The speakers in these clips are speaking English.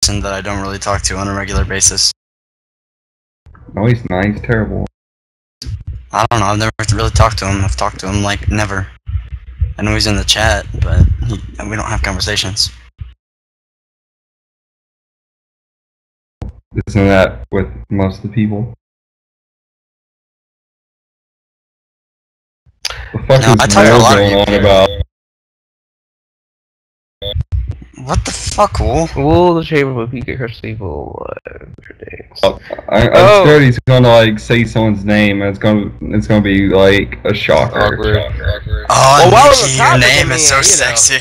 person that I don't really talk to on a regular basis. No, he's not. He's terrible. I don't know, I've never really talked to him. I've talked to him, like, never. I know he's in the chat, but we don't have conversations. Isn't that with most of the people? The fuck No, is I talk to a lot of going people. on about? What the fuck, Wool? Wool, the Chamber of Peak Curse People. I'm scared he's gonna like say someone's name and it's gonna be like a shocker. Awkward. Oh, Well, Nikki, your name is so sexy.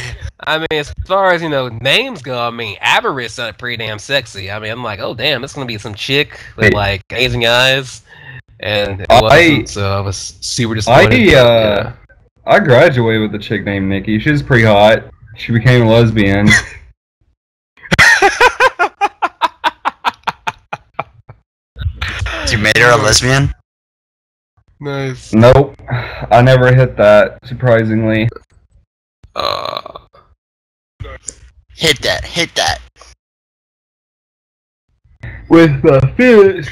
I mean, as far as, names go, I mean, Avarice sounded pretty damn sexy. I mean, I'm like, oh damn, this is gonna be some chick with like amazing eyes. And it wasn't, so I was super disappointed. I graduated with a chick named Nikki. She was pretty hot. She became a lesbian. You made her a lesbian? Nice. Nope. I never hit that, surprisingly. Hit that. With my fist.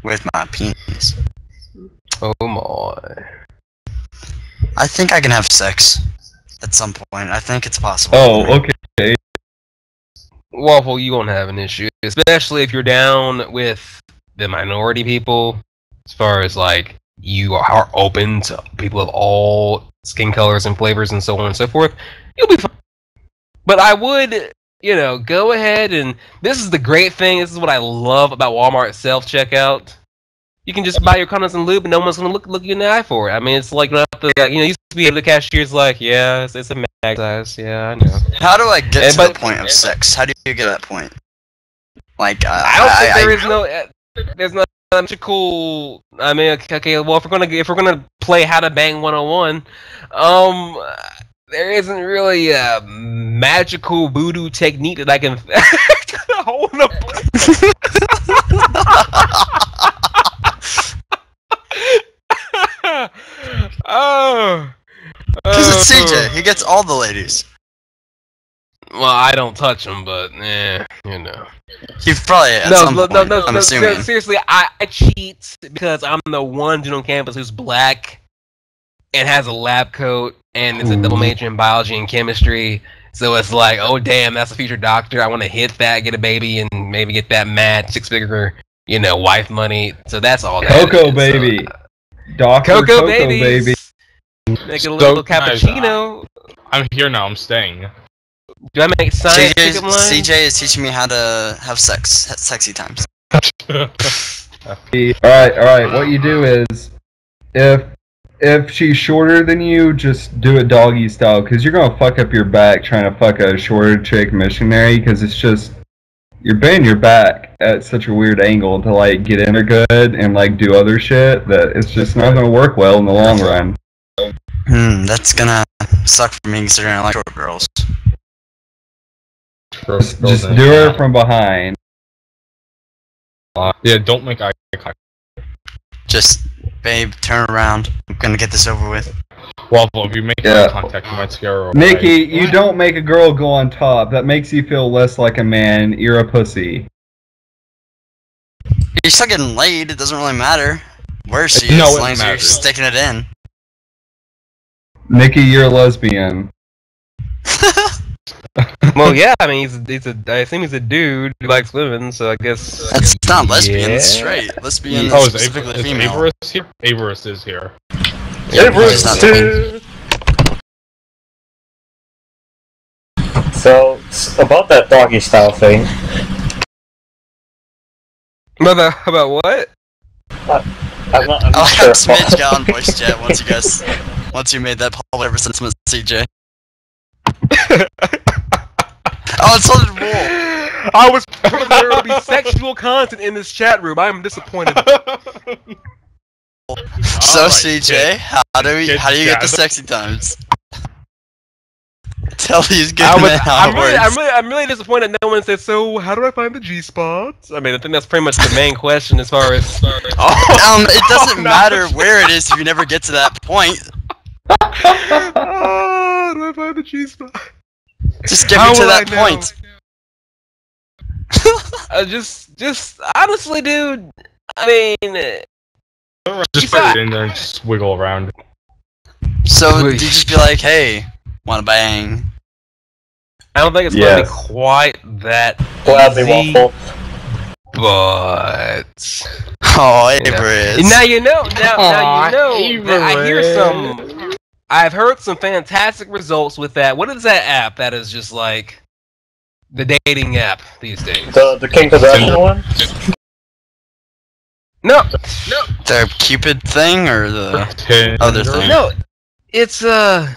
With my penis. Oh my. I think I can have sex at some point. I think it's possible. Oh, okay. Waffle, you won't have an issue, especially if you're down with the minority people. As far as like you are open to people of all skin colors and flavors and so on and so forth, you'll be fine. But I would, go ahead and this is the great thing. This is what I love about Walmart self-checkout. You can just buy your condoms and lube, and no one's gonna look you in the eye for it. I mean, it's like not the used to be the cashier's like, yeah, it's a mag size. Yeah, I know. How do I get to the point of sex? How do you get to that point? Like, I don't think there's no magical. I mean, okay, well, if we're gonna play How to Bang 101, there isn't really a magical voodoo technique that I can hold up. Because it's CJ, he gets all the ladies. Well, I don't touch them, but You've probably at some point, I'm assuming. Seriously, I cheat because I'm the one dude on campus who's black and has a lab coat and is a double major in biology and chemistry. So it's like, oh damn, that's a future doctor. I want to hit that, get a baby, and maybe get that mad six-figure, wife money. So that's all that Cocoa is. baby. So, Dr. Cocoa baby. Make it a little cappuccino. I'm here now, I'm staying. Do I make science pickup lines? CJ is teaching me how to have sex at sexy times. Alright, what you do is, if she's shorter than you, just do it doggy style, because you're gonna fuck up your back trying to fuck a shorter chick missionary, because it's just, you're bending your back at such a weird angle to like get in there good and like do other shit that it's just not gonna work well in the long run. That's gonna suck for me considering I like short girls. Just do it from behind. Yeah, don't make eye contact. Just, babe, turn around. I'm gonna get this over with. Waffle, if you make eye contact, you might scare her away. Nikki, you don't make a girl go on top. That makes you feel less like a man. You're a pussy. You're still getting laid. It doesn't really matter where she is, as long as you're sticking it in. Nikki, you're a lesbian. Well, yeah, I mean, I assume he's a dude who likes women, so I guess... That's not lesbian, it's straight. Lesbian is specifically female. Avarice here? Avarice is here. Avarice is here! So, about that doggy style thing... About what? I'm not sure. sure. Smidge got on voice chat once you made that public ever since CJ. Oh, it's so did Wool. I was hoping there would be sexual content in this chat room. I am disappointed. So CJ, how do you get the sexy times? Tell these good men how it works. I'm really disappointed no one said, so how do I find the G-spots? I mean, I think that's pretty much the main question as far as... it doesn't matter where it is if you never get to that point. How do I find the G-spot? Just get How me to will I that know? point. Just honestly, dude. I mean, Just put it in there and just wiggle around. So you just be like, hey, wanna bang? I don't think it's gonna be quite that Gladly easy, waffle. but Oh, you know. Averis. Now you know. Now you know. Aw, That I hear Averis. some. I've heard some fantastic results with that. What is that app that is just like the dating app these days? The King Kardashian one? No, The Cupid thing or the other thing? no. It's let's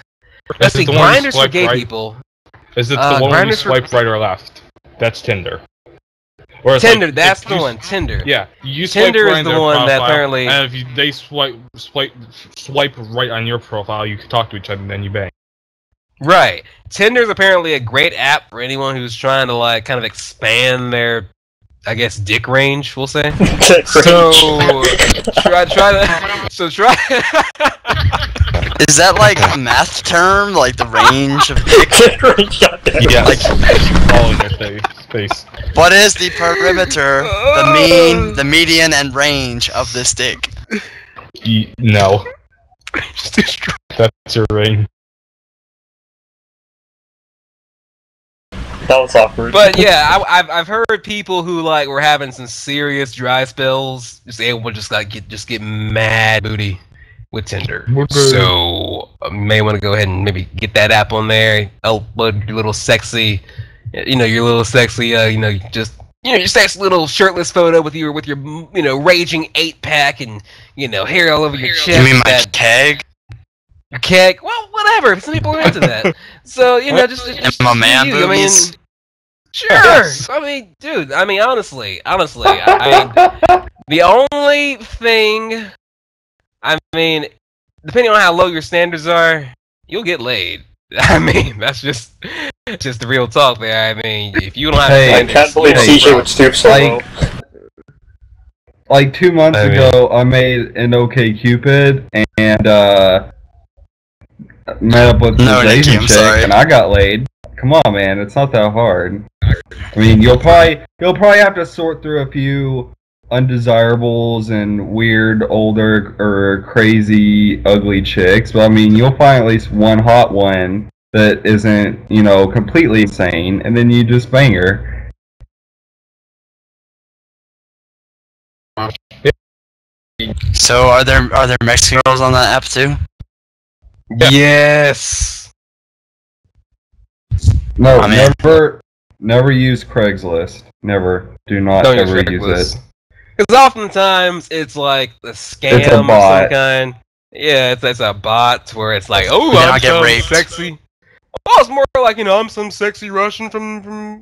see, it the one you Grinders for swipe gay right? people. Is it the one where you Grindr for- swipe right or left? That's Tinder. Or it's Tinder, like, that's if the you one. Tinder. Yeah, you swipe Tinder right is on the their one that profile, apparently. and if they swipe right on your profile, you can talk to each other and then you bang. Right. Tinder's apparently a great app for anyone who's trying to like kind of expand their, I guess, dick range. We'll say. So try try. Is that like a math term? Like the range of dick? Yeah, Like, all in their face. what is the perimeter, the mean, the median, and range of this dick? No, that's your ring. That was awkward. But yeah, I've heard people who like were having some serious dry spells, just able to just like get mad booty with Tinder. So you may want to go ahead and maybe get that app on there. Upload your little sexy, your sexy little shirtless photo with your raging 8-pack and hair all over your chest. You mean my that keg? keg? Well, whatever. Some people are into that. So just And my man you. boobies? Sure. Yes. I mean, dude. I mean, honestly, the only thing, I mean, depending on how low your standards are, you'll get laid. I mean, that's just the real talk there. I mean, if you don't have Hey, I standards, can't believe you CJ would stoop so low. Like 2 months ago, I made an OkCupid and met up with this No, Nikki, Asian I'm chick, sorry. and I got laid. Come on, man, it's not that hard. I mean, you'll probably have to sort through a few undesirables and weird, older, or crazy, ugly chicks, but I mean, you'll find at least one hot one that isn't, completely insane, and then you just bang her. So are there Mexican girls on that app too? Yes. No, I mean- never use Craigslist. Never. Do not Don't ever use use Craigslist. it. Because oftentimes it's like a scam It's a of bot. some kind. Yeah, it's a bot where it's like, oh, Then I'm I get so raped. sexy. Oh, it's more like I'm some sexy Russian from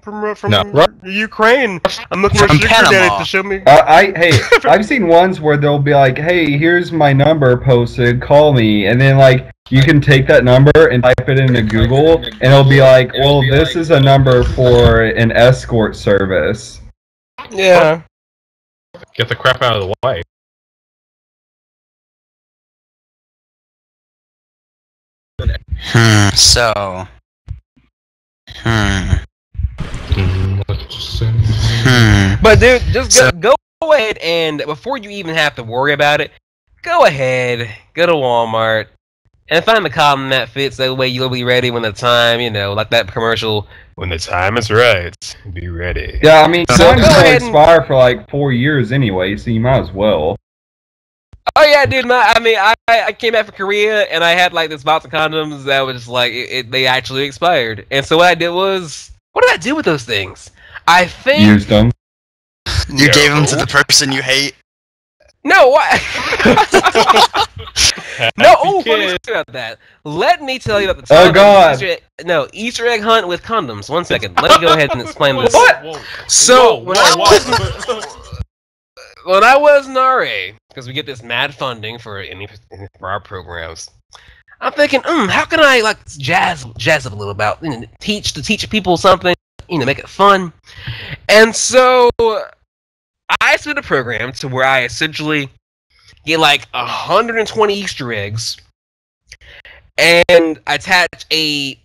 Ukraine. I'm looking for a From sugar Panama. daddy to show me. I've seen ones where they'll be like, "Hey, here's my number posted. Call me," and then like you can take that number and type it into Google, and it'll be like, "Well, this is a number for an escort service." Yeah. Get the crap out of the way. So. But dude, just go ahead and before you even have to worry about it, go ahead, go to Walmart and find the condom that fits. That way you'll be ready when the time, like that commercial. When the time is right, be ready. Yeah, I mean, So condoms go will ahead and- expire for like 4 years anyway, so you might as well. Oh yeah, dude. I came back from Korea and I had like this box of condoms that was just like they actually expired. And so what I did was, what did I do with those things? I think Used them. You gave them to the person you hate. no. What? No. Oh, Happy funny kid. story about that. Let me tell you about the Oh, time God. Easter egg hunt with condoms. 1 second. Let me go ahead and explain this. What? So when I was in RA, because we get this mad funding for our programs, I'm thinking, how can I like jazz up a little about teach people something, make it fun, and so I submitted a program to where I essentially get like 120 Easter eggs, and attach a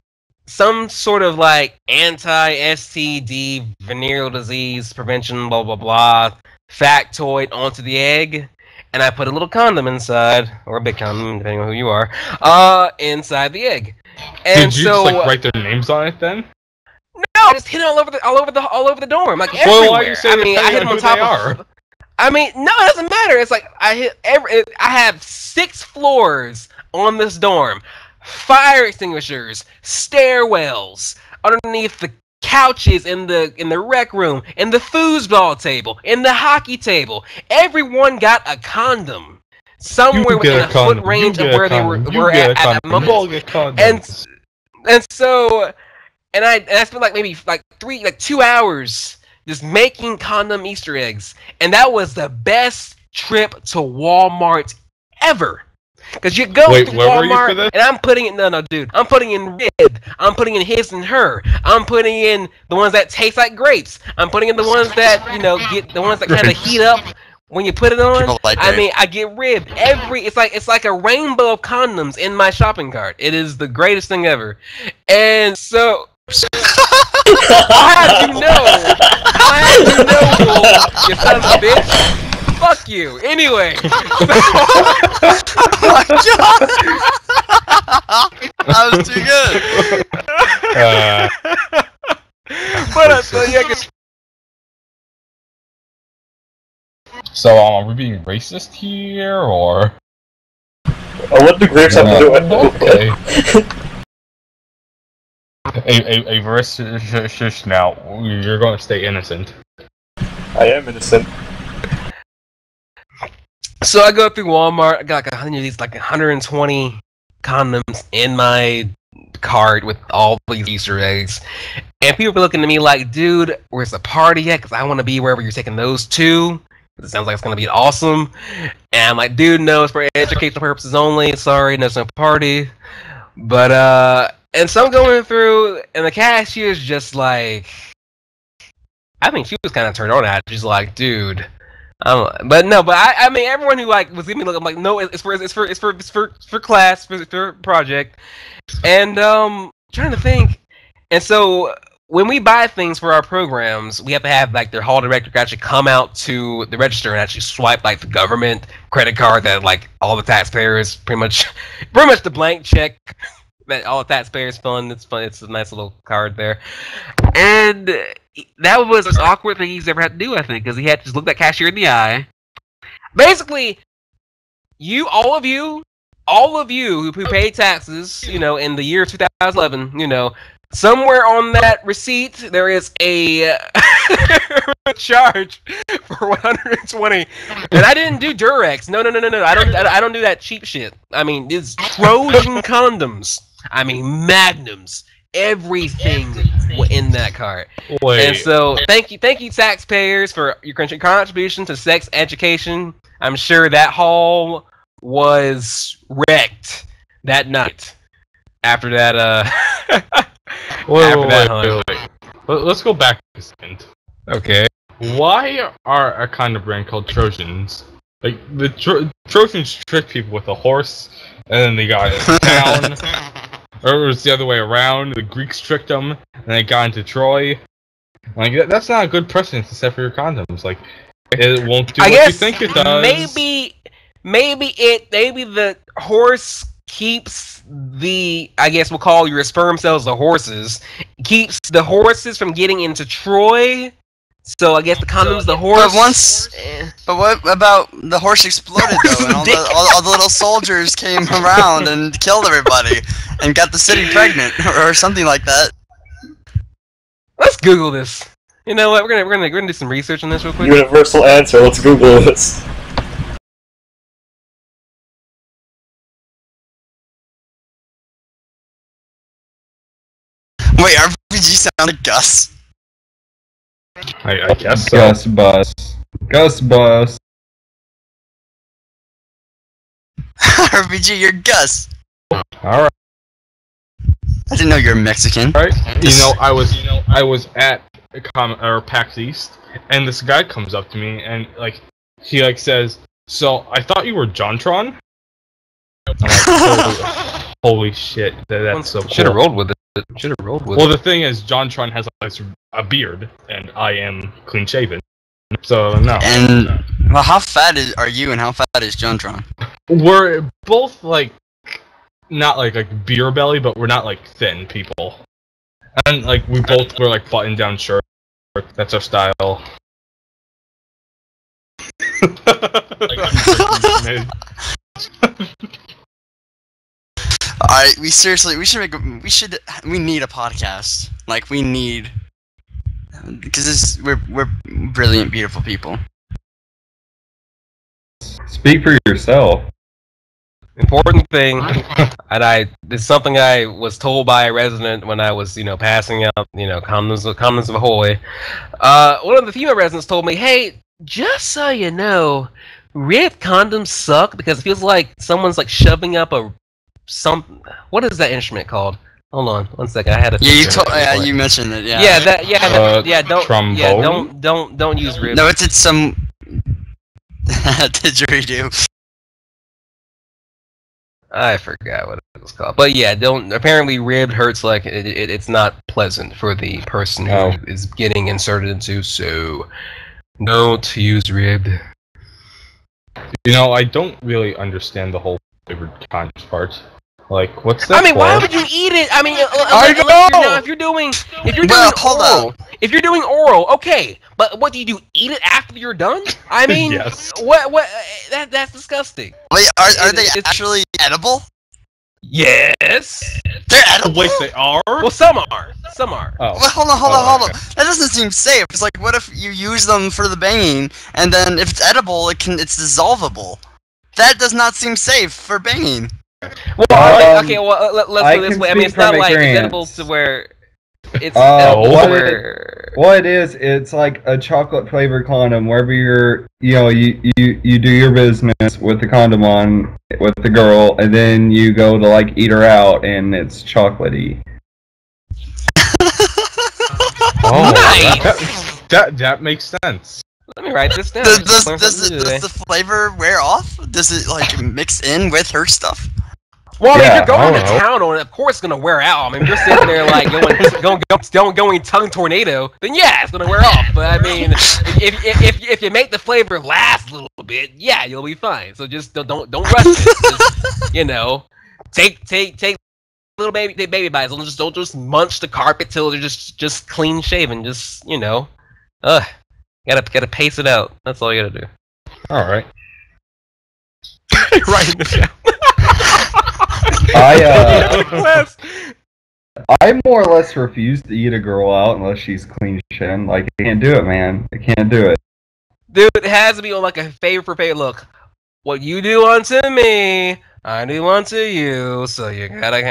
some sort of like anti-STD venereal disease prevention, blah blah blah, factoid onto the egg, and I put a little condom inside, or a big condom, depending on who you are, inside the egg. And Did you so, just like write their names on it then? no, I just hit it all over the dorm, like everywhere. Well, why you say I mean, I hit them on top of. I mean, no, it doesn't matter. It's like I have 6 floors on this dorm, fire extinguishers, stairwells, underneath the couches in the rec room, in the foosball table, in the hockey table. Everyone got a condom somewhere within a foot range of where they were at that moment. And so, and I spent like maybe like 2 hours just making condom Easter eggs, and that was the best trip to Walmart ever. Because you go to Walmart, and I'm putting in dude. I'm putting in rib. I'm putting in his and her. I'm putting in the ones that taste like grapes. I'm putting in the ones that get the ones that kind of heat up when you put it on. I mean, I get rib. It's like a rainbow of condoms in my shopping cart. It is the greatest thing ever. And so, how did you know? You son of a bitch. Fuck you. Anyway. Oh my god! That was too good. So, are we being racist here, or? What do grapes have to do with it? Okay. A versus now. You're going to stay innocent. I am innocent. So I go through Walmart. I got like 120 condoms in my cart with all these Easter eggs, and people were looking at me like, "Dude, where's the party at? Because I want to be wherever you're taking those to. It sounds like it's gonna be awesome." And I'm like, "Dude, no, it's for educational purposes only. Sorry, no, it's no party." But and so I'm going through, and the cashier's just like, I think she was kind of turned on at it. She's like, "Dude." But I mean, everyone who like was giving me look, I'm like, no, it's for class, for project, and trying to think, and so when we buy things for our programs, we have to have like their hall director actually come out to the register and actually swipe like the government credit card that like all the taxpayers pretty much the blank check that all the taxpayers fill in. It's fun. It's a nice little card there, and that was the awkward thing he's ever had to do, I think, because he had to just look that cashier in the eye. Basically, all of you who paid taxes, in the year 2011, somewhere on that receipt there is a charge for 120, and I didn't do Durex. No. I don't do that cheap shit. I mean, it's Trojan condoms. I mean, Magnums. Everything in that cart. Wait. And so, thank you, taxpayers, for your contribution to sex education. I'm sure that hall was wrecked that night. After that, Wait. Let's go back a second. Okay. Why are a kind of brand called Trojans? Like, the Trojans tricked people with a horse, and then they got down. Or it was the other way around. The Greeks tricked them, and they got into Troy. Like, that's not a good precedent to set for your condoms. Like, it won't do what you think it does. Maybe the horse keeps the, I guess we'll call your sperm cells the horses, keeps the horses from getting into Troy. So I guess the condom's the horse. But what about the horse exploded though, and all the little soldiers came around and killed everybody, and got the city pregnant, or something like that. Let's Google this. You know what? We're gonna do some research on this real quick. Universal answer. Let's Google this. Wait, RPG sound like Gus? I guess so. Gus Bus. RPG, you're Gus. Alright. I didn't know you were Mexican. Right? I was at PAX East, and this guy comes up to me, and he says, "So I thought you were JonTron." I'm like, holy shit, that's so cool. Should have rolled with it. Should have rolled with Well, it. the thing is, JonTron has a beard, and I am clean shaven. So no. And well, how fat are you, and how fat is JonTron? We're both not like beer belly, but we're not like thin people. And like we both wear like button down shirts. That's our style. Alright, we need a podcast. Like, we need, because we're brilliant, beautiful people. Speak for yourself. Important thing, and it's something I was told by a resident when I was, passing out, condoms of ahoy. One of the female residents told me, "Hey, just so you know, ribbed condoms suck because it feels like someone's like shoving up what is that instrument called? Hold on, 1 second. I had a you mentioned it. Yeah. Don't use ribbed. No, it's some didgeridoo. I forgot what it was called, but yeah, apparently ribbed hurts like it's not pleasant for the person who is getting inserted into. So don't use ribbed. I don't really understand the whole flavored condoms part. Like, what's that? I mean, why would you eat it? I mean, if you're doing oral, okay. But what do you do? Eat it after you're done? I mean, yes. What? That's disgusting. Wait, are they actually edible? Yes. They're edible. Wait, they are? Well, some are. Some are. Oh. Well, hold on. That doesn't seem safe. It's like, what if you use them for the banging, and then if it's edible, it's dissolvable? That does not seem safe for banging. Well, okay. Well, let's do this way. I mean, it's not like it's edible to where it's edible to where. What it is, it's like a chocolate flavored condom. Wherever you do your business with the condom on with the girl, and then you go to like eat her out, and it's chocolatey. Nice. That makes sense. Let me write this down. Does the flavor wear off? Does it like mix in with her stuff? Well, if you're going to town on it, of course it's gonna wear out. I mean, if you're sitting there like going tongue tornado, then yeah, it's gonna wear off. But I mean, if you make the flavor last a little bit, yeah, you'll be fine. So just don't rush it. Just, take little baby bites. Don't just munch the carpet till they're just clean shaven. Just gotta pace it out. That's all you gotta do. All right. Right in the shower. I more or less refuse to eat a girl out unless she's clean shaven. Like, I can't do it, man. I can't do it. Dude, it has to be on like a favor for favor. Look, what you do unto me, I do unto you. So you gotta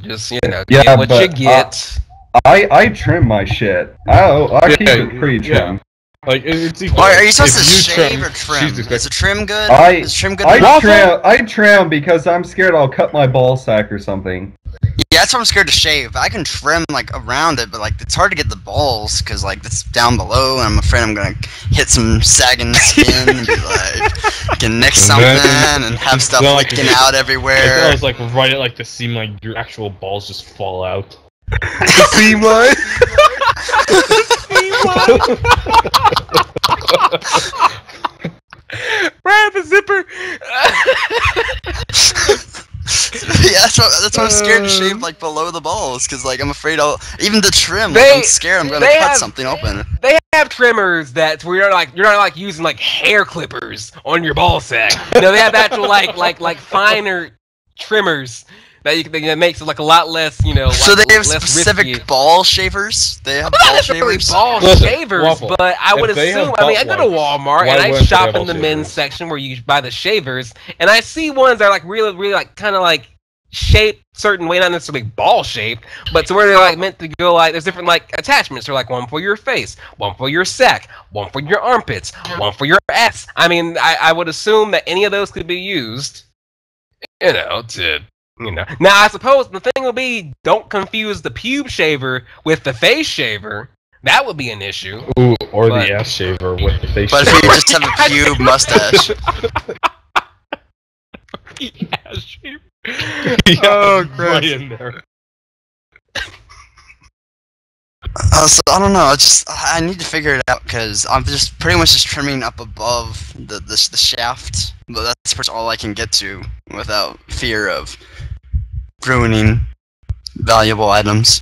just get what you get. I trim my shit. I keep it pretty trim. Yeah. Like it's equal. Are you supposed to shave or trim? Is it trim good? Is trim good? I trim because I'm scared I'll cut my ball sack or something. Yeah, that's why I'm scared to shave. I can trim like around it, but like it's hard to get the balls because like it's down below, and I'm afraid I'm gonna hit some sagging skin and be like, can nick something and have stuff leaking out everywhere. I was like right at like the seam, like your actual balls just fall out. The seam line. Right at the zipper. Yeah, that's why I'm scared to shave like below the balls, because like I'm afraid even the trim. I'm scared I'm gonna cut something open. They have trimmers where you're not using like hair clippers on your ball sack. They have actual like finer trimmers. That makes it like a lot less, So they have specific risky. Ball shavers? They have ball shavers? Shavers, Waffle, but I would assume, I go to Walmart and I shop in the men's section where you buy the shavers, and I see ones that are like really, really like kind of like shaped certain way, not necessarily ball shaped, but to where they're like meant to go like, there's different like attachments. They're like one for your face, one for your sack, one for your armpits, one for your ass. I mean, I would assume that any of those could be used, Now, I suppose the thing will be, don't confuse the pube shaver with the face shaver. That would be an issue. Ooh, or the ass shaver with the face shaver. But if you just have a pube mustache. The ass shaver. Yeah, right in there. So I don't know. I need to figure it out because I'm just pretty much just trimming up above the shaft, but that's pretty much all I can get to without fear of ruining valuable items.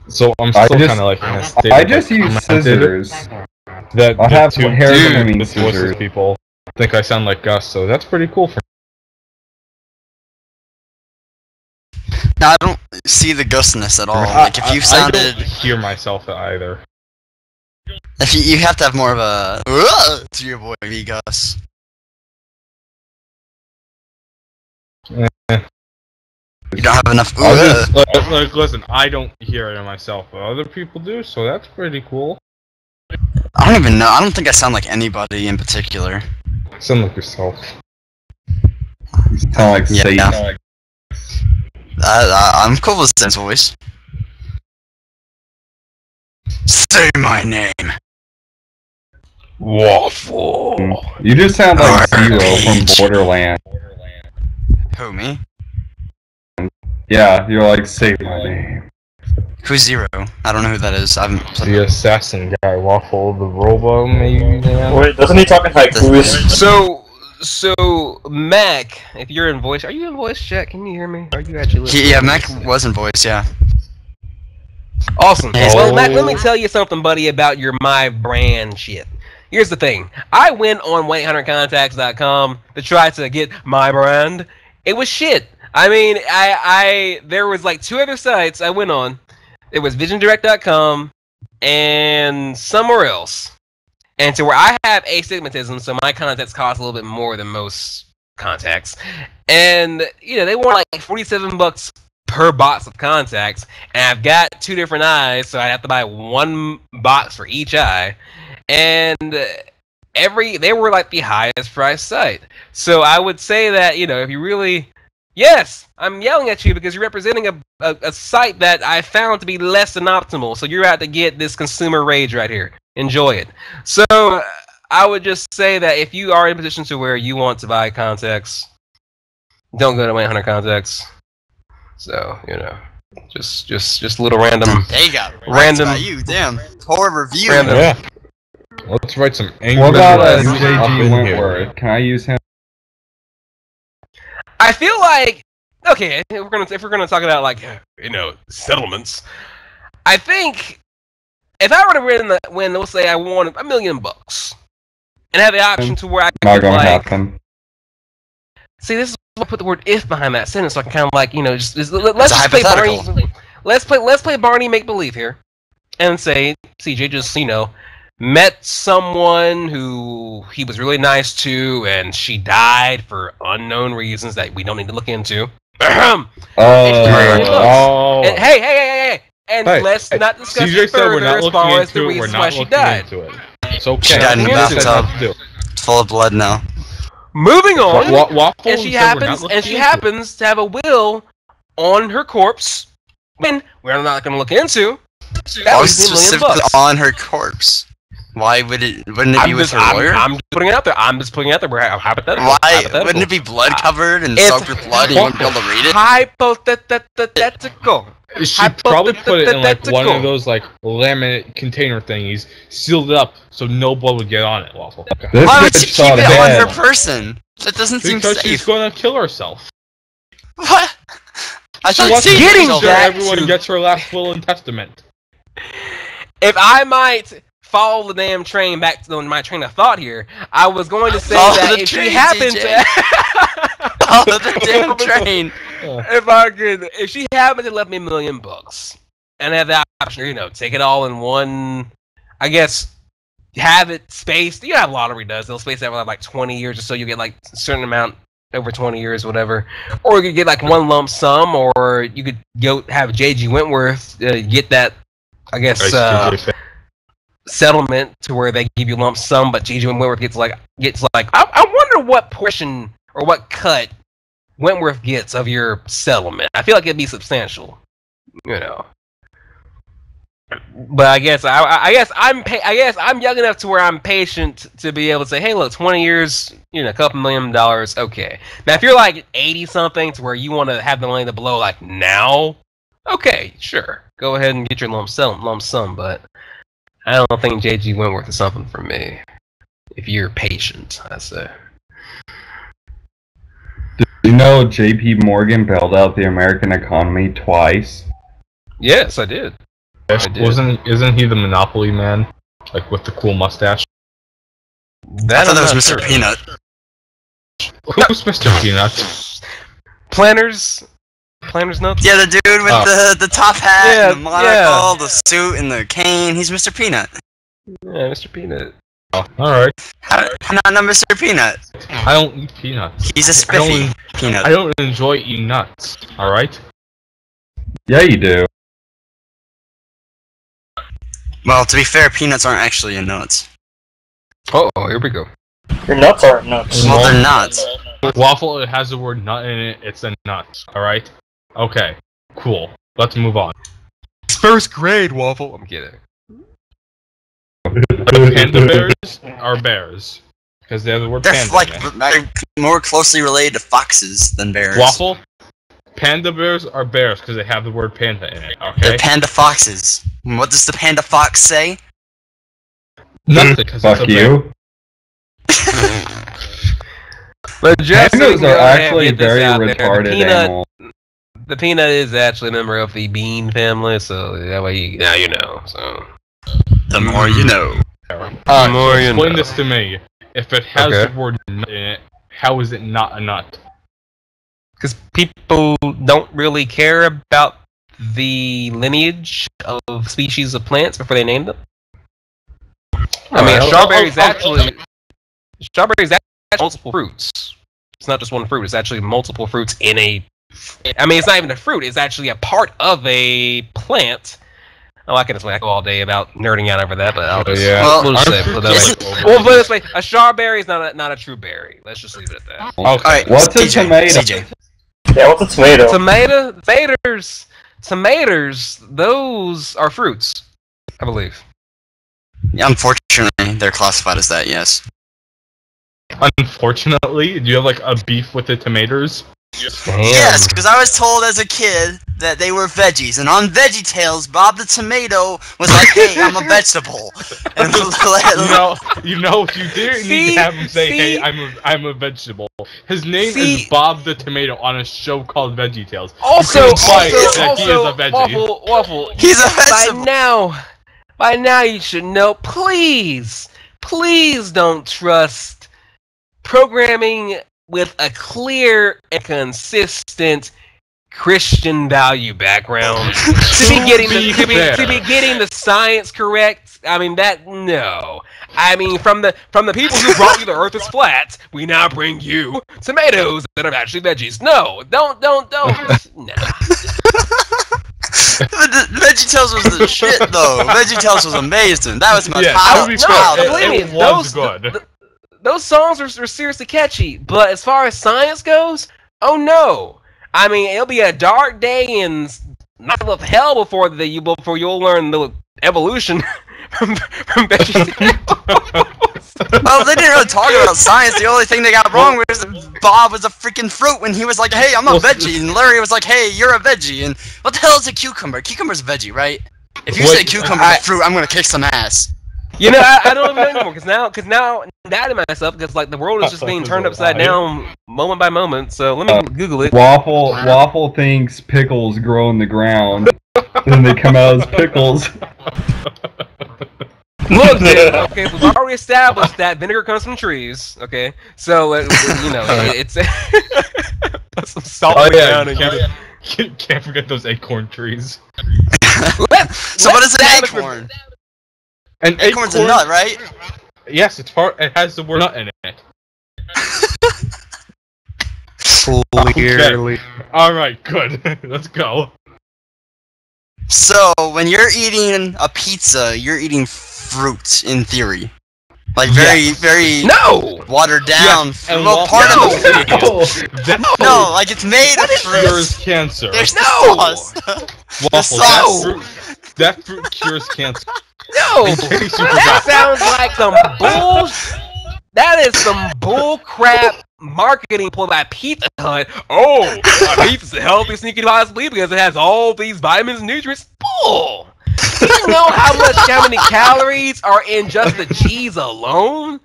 So I'm still kind of like in a state. I just use scissors. That I have two hair dudes trimming with voices scissors. people think I sound like Gus, so that's pretty cool for Now I don't see the ghostness at all. me. Like if you I sounded, don't hear myself either. if you have to have more of a to your voice, Gus. Eh. You don't have enough. I'll just, like, listen, I don't hear it in myself, but other people do, so that's pretty cool. I don't even know. I don't think I sound like anybody in particular. Sound like yourself. You sound like Yeah. Satan. I'm cool with Zen's voice. Say my name. Waffle. You just sound like Zero from Borderlands. Who, me? Yeah, you're like, say my name. Who's Zero? I don't know who that is. I haven't played. The assassin guy, Waffle, the Robo, maybe. Wait, doesn't he talk in haikus? So Mac, if you're in voice, are you in voice chat? Can you hear me? Are you actually listening? Yeah, Mac was in voice, yeah. Awesome. Yes. Well, Mac, let me tell you something, buddy, about your my brand shit. Here's the thing. I went on 1-800contacts.com to try to get my brand. It was shit. I mean, there was like 2 other sites I went on. It was visiondirect.com and somewhere else. And to where I have astigmatism, so my contacts cost a little bit more than most contacts. And, you know, they want like $47 per box of contacts. And I've got 2 different eyes, so I have to buy 1 box for each eye. And they were like the highest priced site. So I would say that, you know, if you really... Yes, I'm yelling at you because you're representing a site that I found to be less than optimal. So you're about to get this consumer rage right here. Enjoy it. So I would just say that if you are in a position to where you want to buy contacts, don't go to 1-800 contacts. So, you know, just a little random. They got Random- by you, damn. Poor review. Random- Yeah. Let's write some angry What about reviews up JG in Wentworth? Can I use him? I feel like, okay, if we're gonna talk about like, you know, settlements, I think if I were to win, let's say I won $1 million and have the option to where I Not could gonna like, happen. see, this is why I put the word "if" behind that sentence, so I can kind of like, you know, let's It's just play hypothetical. Barney. Let's play Barney make believe here, and say CJ just, you know, met someone who he was really nice to, and she died for unknown reasons that we don't need to look into. And hey, and Hey, let's not discuss CJ it said we're further not as looking far as into the it. We're reasons not why she looking died. into it. It's okay. She died in the Nothing else bathtub. to do. It's full of blood now. Moving on, Waffle and she said we're not looking into it. happens to have a will on her corpse. When we're not going to look into. That Why was was $1 million specifically bucks. on her corpse? Why wouldn't it be with her lawyer? I'm just putting it out there. I'm just putting it out there. We're hypothetical. Why Hypothetical. wouldn't it be blood covered and It's- soaked with blood and you wouldn't be able to read it? Hypothetical. She probably put it in like one Hypothetical. of those like laminate container thingies, sealed it up so no blood would get on it. Waffle. This Why would she bitch keep thought it on ahead. her person? That doesn't seem Because she's safe. gonna kill herself. What? I She thought wants to she getting make told sure her. that everyone to- gets her last will and testament. If I might follow the damn train back to my train of thought here, I was going to say Follow that the if train, she happened TJ. to... Oh, the damn train. If she happened to left me $1 million and have the option, you know, take it all in one, I guess, have it spaced. You know how lottery does. They'll space it over like 20 years or so. You get like a certain amount over 20 years, whatever. Or you could get like one lump sum, or you could go have JG Wentworth get that, I guess, settlement to where they give you lump sum, but JG Wentworth gets like I wonder what portion or what cut Wentworth gets of your settlement. I feel like it'd be substantial, you know. But I guess I'm young enough to where I'm patient to be able to say, hey, look, 20 years, a couple $1 million, okay. Now, if you're like 80 something to where you want to have the money to blow like now, okay, sure, go ahead and get your lump sum. But I don't think JG Wentworth is something for me. If you're patient, I say. You know, J.P. Morgan bailed out the American economy twice. Yes, I did. Isn't he the Monopoly man, like with the cool mustache? I thought that was Mr. Peanut. Who's Mr. Peanut? Planners nuts. Yeah, the dude with the top hat, and the monocle, the suit, and the cane. He's Mr. Peanut. Yeah, Mr. Peanut. Oh, all right. How not Mr. Peanut? I don't eat peanuts. He's a spiffy peanut. I don't enjoy eating nuts. All right. Yeah, you do. Well, to be fair, peanuts aren't actually in nuts. Oh, here we go. Your nuts aren't nuts. Well, they're not. Waffle, it has the word nut in it. It's a nut. All right. Okay. Cool. Let's move on. First grade, Waffle. I'm kidding. Panda bears are bears because they have the word They're panda. more closely related to foxes than bears. Waffle. Panda bears are bears because they have the word panda in it. Okay. They're panda foxes. What does the panda fox say? Nothing. Because Fuck you. But Pandas are actually very retarded animals. The peanut is actually a member of the bean family, so that way now you know. So the more you know. Alright, so explain this to me. If it has the word nut in it, how is it not a nut? Because people don't really care about the lineage of species of plants before they name them. I mean, strawberries actually multiple fruits. It's not just one fruit. It's actually multiple fruits in a. I mean, it's not even a fruit. It's actually a part of a plant. Oh, I can just go all day about nerding out over that, but I'll just we'll put it this way: a strawberry is not a true berry. Let's just leave it at that. Okay. Alright, What's a tomato? CJ. Yeah, what's a tomato? Tomatoes, those are fruits, I believe. Yeah, unfortunately, they're classified as that, yes. Unfortunately, do you have like a beef with the tomatoes? Damn. Yes, because I was told as a kid that they were veggies, and on VeggieTales, Bob the Tomato was like, "Hey, I'm a vegetable." And you didn't need to have him say, "Hey, I'm a vegetable." His name is Bob the Tomato on a show called VeggieTales. Also, he is a veggie. Waffle. He's a vegetable. By now, you should know. Please don't trust programming with a clear and consistent Christian value background to be getting the science correct. I mean no. I mean from the people who brought you the Earth is flat, we now bring you tomatoes that are actually veggies. No, don't. No. VeggieTales was the shit though. VeggieTales was amazing. That was my It was good. Those songs were seriously catchy, but as far as science goes, oh no! I mean, it'll be a dark day and not enough hell before you'll learn the evolution from VeggieTales. Well, they didn't really talk about science. The only thing they got wrong was that Bob was a freaking fruit when he was like, "Hey, I'm a veggie," and Larry was like, "Hey, you're a veggie." And what the hell is a cucumber? Cucumber's a veggie, right? If you say cucumber's a fruit, I'm gonna kick some ass. You know, I don't even know anymore because now I'm doubting myself because like the world is just being turned upside down moment by moment. So let me Google it. Waffle thinks pickles grow in the ground, and they come out as pickles. Look, dude, okay, we've already established that vinegar comes from trees. Okay, so it's some salt on the ground and can't forget those acorn trees. So what is an acorn? An acorn's a nut, right? Yes, it has the word nut in it. Clearly. Okay. Alright, good. Let's go. So, when you're eating a pizza, you're eating fruit, in theory. Like, very watered down. Well, part of the fruit. No, like, it's made of fruit. There's cancer. There's no sauce. Waffle, That fruit cures cancer. No, In case you that forgot. sounds like some bull. That is some bull crap marketing ploy by Pizza Hut. Oh, my pizza's the healthiest you can possibly because it has all these vitamins and nutrients. Bull. Do you know how many calories are in just the cheese alone?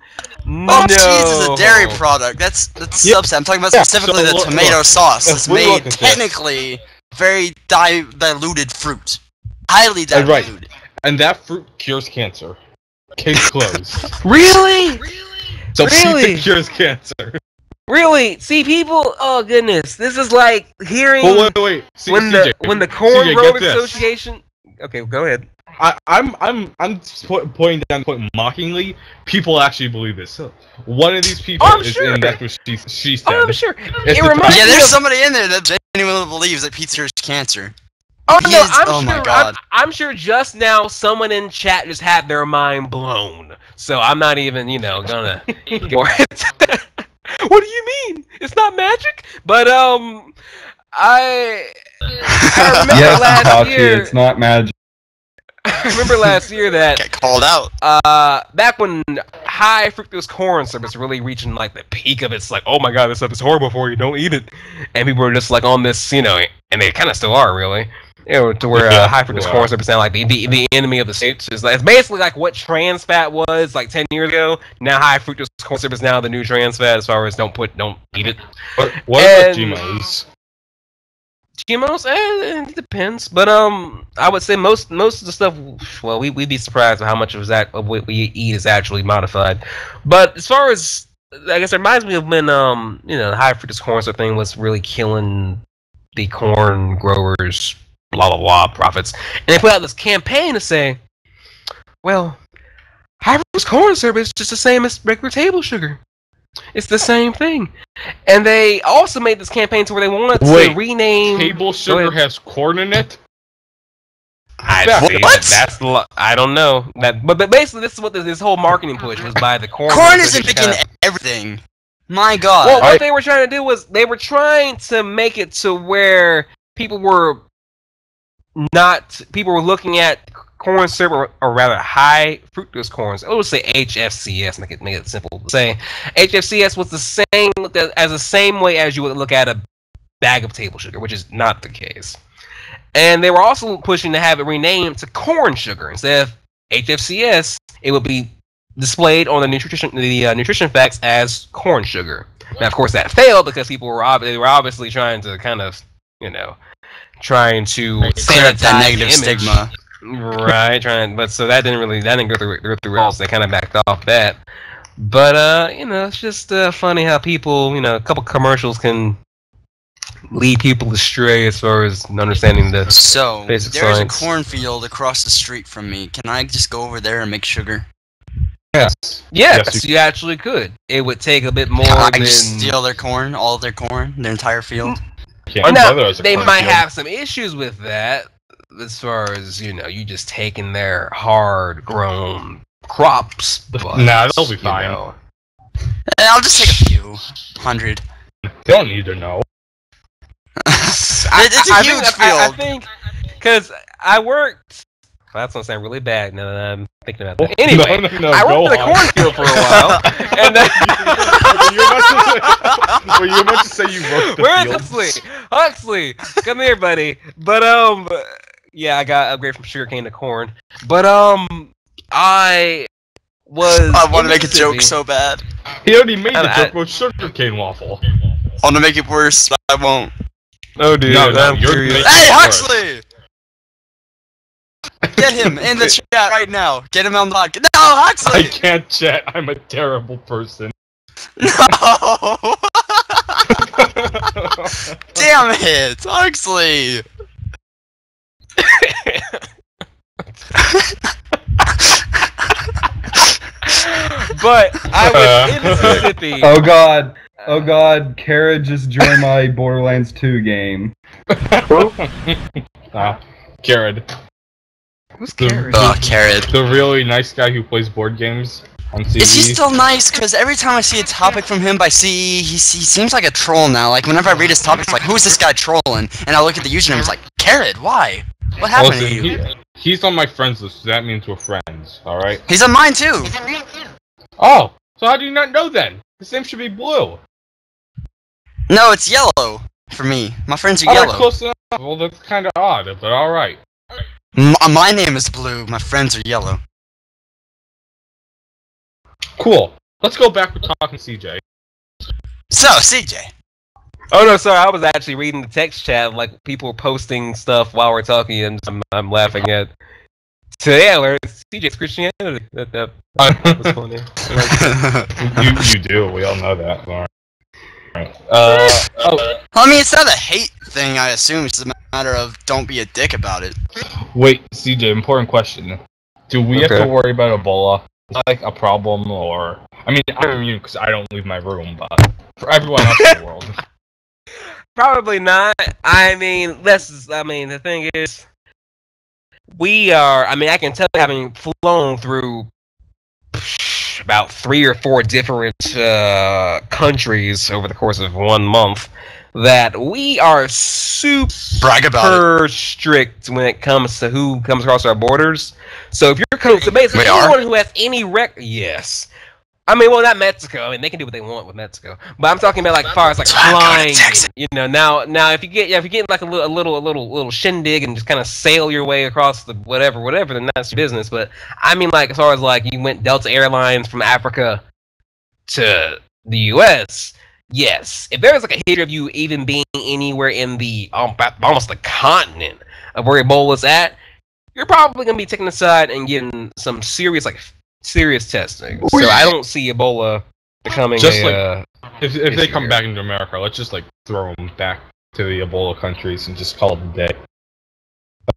Oh, cheese is a dairy product. That's subset. I'm talking about specifically the tomato sauce. It's made technically very diluted fruit. Highly diluted. Right. And that fruit cures cancer. Case closed. Really? So Really? pizza cures cancer. Really? See, people. Oh goodness, this is like hearing Well, wait. See, when CJ, the Corn CJ, Growers get this. Association. Okay, go ahead. I'm pointing down the point mockingly. People actually believe this. So, one of these people I'm is sure. in that's what she said. Oh, I'm sure. It's It the- reminds Yeah, me there's of. somebody in there that genuinely believes that pizza cures cancer. Oh no, Yes, I'm oh sure. my God. I'm sure. Just now, someone in chat just had their mind blown. So I'm not even, gonna go. What do you mean? It's not magic? But I remember Yes, last Hitachi, year. it's not magic. I remember last year that Get called out. back when high fructose corn syrup was really reaching like the peak of its, like, oh my god, this stuff is horrible for you, don't eat it, and people were just like on this, and they kind of still are really, to where high fructose corn syrup is now like the enemy of the states. It's basically like what trans fat was like 10 years ago. Now high fructose corn syrup is now the new trans fat as far as don't eat it. What about And- GMOs? GMOs, it depends, but I would say most of the stuff. Well, we'd be surprised at how much of what we eat is actually modified. But as far as, I guess, it reminds me of when the high fructose corn syrup thing was really killing the corn growers, blah blah blah, profits, and they put out this campaign to say, well, high fructose corn syrup is just the same as regular table sugar. It's the same thing. And they also made this campaign to where they wanted to rename Table sugar has corn in it? I don't know. But basically this is what this whole marketing push was by the corn. Corn isn't picking everything. My God. Well, what they were trying to do was they were trying to make it to where people were looking at corn syrup, or rather high fructose corns. I would say HFCS, make it simple to say. HFCS was looked at as the same way as you would look at a bag of table sugar, which is not the case. And they were also pushing to have it renamed to corn sugar. Instead of HFCS, it would be displayed on the nutrition facts as corn sugar. Now, of course, that failed because people were obviously trying to kind of, trying to clear up that negative the image. stigma. Right, but so that didn't go through well, so they kind of backed off that. But it's just funny how people, a couple commercials can lead people astray as far as understanding the So, basic there's science. a cornfield across the street from me. Can I just go over there and make sugar? Yes. Yes, you actually could. It would take a bit more Can I than. just steal their corn, all of their corn, their entire field? My Now, brother has a they corn might field. have some issues with that, as far as you just taking their hard-grown crops. But, Nah, they'll be fine. I'll just take a few. 100. They don't need to know. It's a huge field. I think, because I worked. Well, that's gonna sound really bad now that I'm thinking about that. Anyway, No, I go worked in a on. cornfield for a while, and Were you about to say you worked the where's fields? Huxley, come here, buddy. But yeah, I got upgrade from sugarcane to corn. But I was. I want in to make a joke Mississippi. so bad. He already made the I- joke about sugarcane waffle. I want to make it worse, but I won't. Oh, dude, No, I'm you're curious. making Hey, it worse. Huxley! Get him in the chat right now. Get him on lock. No, Huxley! I can't chat. I'm a terrible person. No! Damn it, Huxley! But I was in Mississippi. Oh god, Kara just joined my Borderlands 2 game. Jared. Who's The- Carrot? Oh, Carrot. The really nice guy who plays board games on CB. Is he still nice? Because every time I see a topic from him by CE, he seems like a troll now. Like, whenever I read his topics, like, who's this guy trolling? And I look at the username, it's like, Carrot, why? What happened to you? He's on my friends list, so that means we're friends, alright? He's on mine too. Oh, so how do you not know then? His name should be Blue. No, it's yellow for me. My friends are Alright, yellow. close enough. Well, that's kind of odd, but alright. My name is Blue. My friends are yellow. Cool. Let's go back to talking CJ. So, CJ. Oh no, sorry, I was actually reading the text chat, like people were posting stuff while we're talking, and I'm laughing at. So yeah, where CJ's Christianity. That was funny. You do. We all know that. All right. I mean, it's not a hate thing, I assume. It's a matter of don't be a dick about it. Wait, CJ. Important question. Do we have to worry about Ebola? Is that like a problem, or I mean, I'm immune because I don't leave my room, but for everyone else in the world. Probably not. I mean, the thing is, we are. I mean, I can tell you, having flown through about 3 or 4 different countries over the course of 1 month, that we are Brag about it. strict when it comes to who comes across our borders. So if you're coming, so basically anyone who has any yes. I mean, well, not Mexico. I mean, they can do what they want with Mexico. But I'm talking about like far as like flying. You know, now if you get like a little shindig and just kind of sail your way across the whatever, then that's your business. But I mean, like as far as like you went Delta Airlines from Africa to the U.S. Yes, if there was like a history of you even being anywhere in the almost the continent of where Ebola's at, you're probably gonna be taken aside and getting some serious testing. So I don't see Ebola becoming just if they come back into America, let's just like throw them back to the Ebola countries and just call it a day.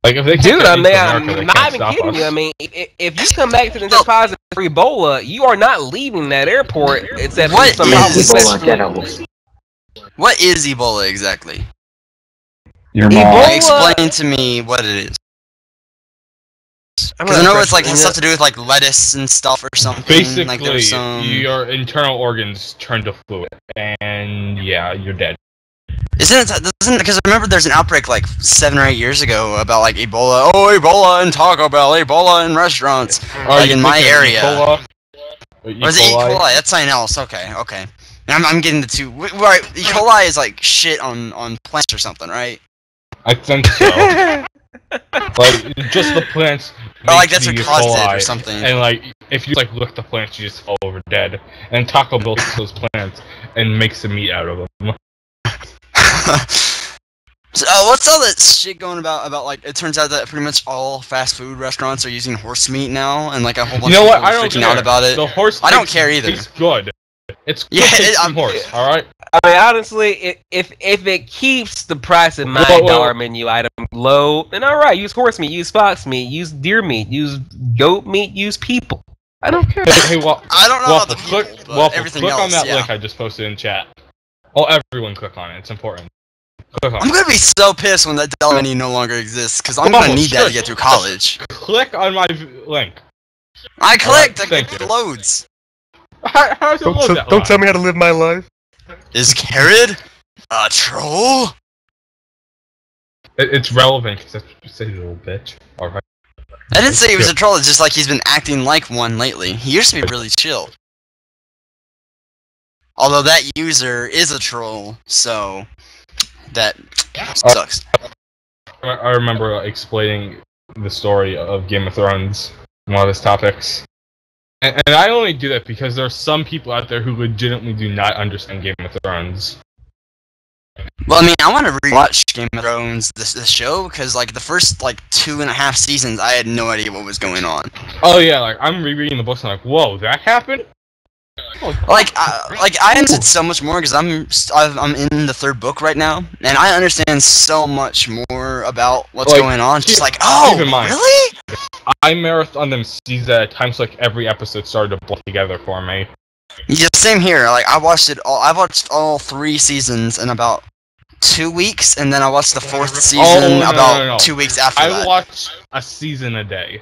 Like if they I'm not even kidding you. I mean, if you come back to the test positive for Ebola, you are not leaving that airport. Except What is Ebola exactly? Your mom. Ebola- Explain to me what it is. Because I know it's like has stuff to do with like lettuce and stuff or something. Basically, like there's some... your internal organs turn to fluid, and yeah, you're dead. Isn't because I remember there's an outbreak like 7 or 8 years ago about like Ebola. Oh, Ebola in Taco Bell, Ebola in restaurants, like in my area. Ebola? Or is it E. coli? That's something else. Okay. I'm getting the two. Right, E. coli is like shit on plants or something, right? I think so. Like just the plants. Oh, like that's what caused it or something. And like if you like lick the plants, you just fall over dead. And Taco Bell takes those plants and makes the meat out of them. So, what's all that shit going about like it turns out that pretty much all fast food restaurants are using horse meat now, and like a whole bunch of people are freaking out about it. The horse I don't care either. It's good. It's good. I'm horse. All right. I mean, honestly, if it keeps the price of my dollar menu item low, then all right. Use horse meat, use fox meat, use deer meat, use goat meat, use people. I don't care. Hey, I don't know about the people, but everything click else, on that link I just posted in chat. Oh, everyone click on it. It's important. Click on I'm gonna be so pissed when that dollar menu no longer exists, because I'm gonna need that to get through college. Click on my link. I clicked. Thank It you. loads. How does it load that Don't tell me how to live my life. Is Carrot a troll? It's relevant because that's what you say, little bitch. Alright. I didn't say he was a troll. It's just like he's been acting like one lately. He used to be really chill. Although that user is a troll, so that sucks. I remember explaining the story of Game of Thrones in one of his topics. And I only do that because there are some people out there who legitimately do not understand Game of Thrones. Well, I mean, I want to rewatch Game of Thrones, this show, because like the first like 2.5 seasons, I had no idea what was going on. Oh yeah, like I'm rereading the books and I'm like, whoa, that happened? Like I understood so much more because I'm in the 3rd book right now, and I understand so much more about what's going on. Just like, oh, really? I marathon them seasons at a time, so like every episode started to blend together for me. Yeah, same here. Like I watched it all. I watched all 3 seasons in about 2 weeks, and then I watched the 4th season about 2 weeks after that. I watched a season a day.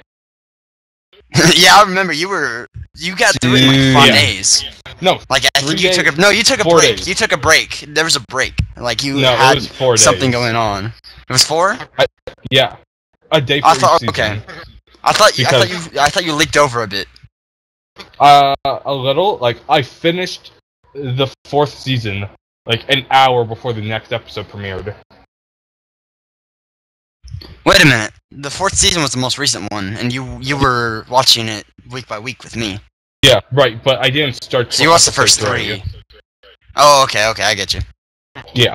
Yeah, I remember you got through it in like 5 days. No, like I think you took a break. Days. You took a break. There was a break. Like you had it was 4 days. something going on. It was 4? Yeah, a day for each season. Okay. I thought you leaked over a bit. A little. Like, I finished the 4th season, like, an hour before the next episode premiered. Wait a minute. The 4th season was the most recent one, and you were watching it week by week with me. Yeah, right, but I didn't start... So you watched the first 3. Oh, okay, I get you. Yeah.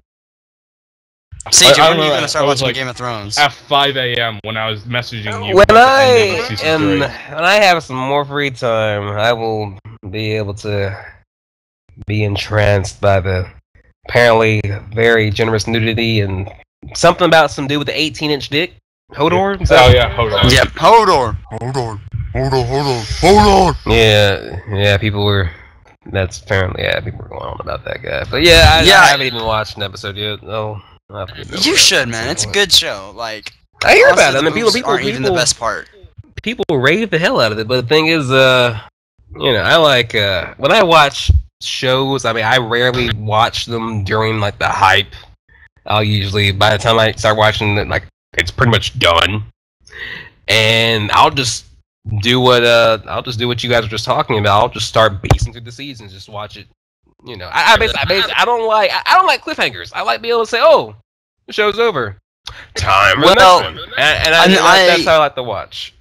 CJ, when are you gonna start watching Game of Thrones? At 5 a.m. when I was messaging you. When I have some more free time, I will be able to be entranced by the apparently very generous nudity and something about some dude with the 18-inch dick. Hodor? Oh yeah, Hodor. Yep, Hodor. Yeah, people were... That's apparently, people were going on about that guy. But yeah, I haven't even watched an episode yet. No. You should, man. It's a good show. Like, I hear about it. I mean, people aren't even the best part. People rave the hell out of it, but the thing is, I like when I watch shows. I mean, I rarely watch them during like the hype. I'll usually, by the time I start watching it, like it's pretty much done, and I'll just do what you guys were just talking about. I'll just start basing through the seasons, just watch it. I don't like cliffhangers. I like being able to say, "Oh, the show's over. Time for the next one." And that's how I like to watch.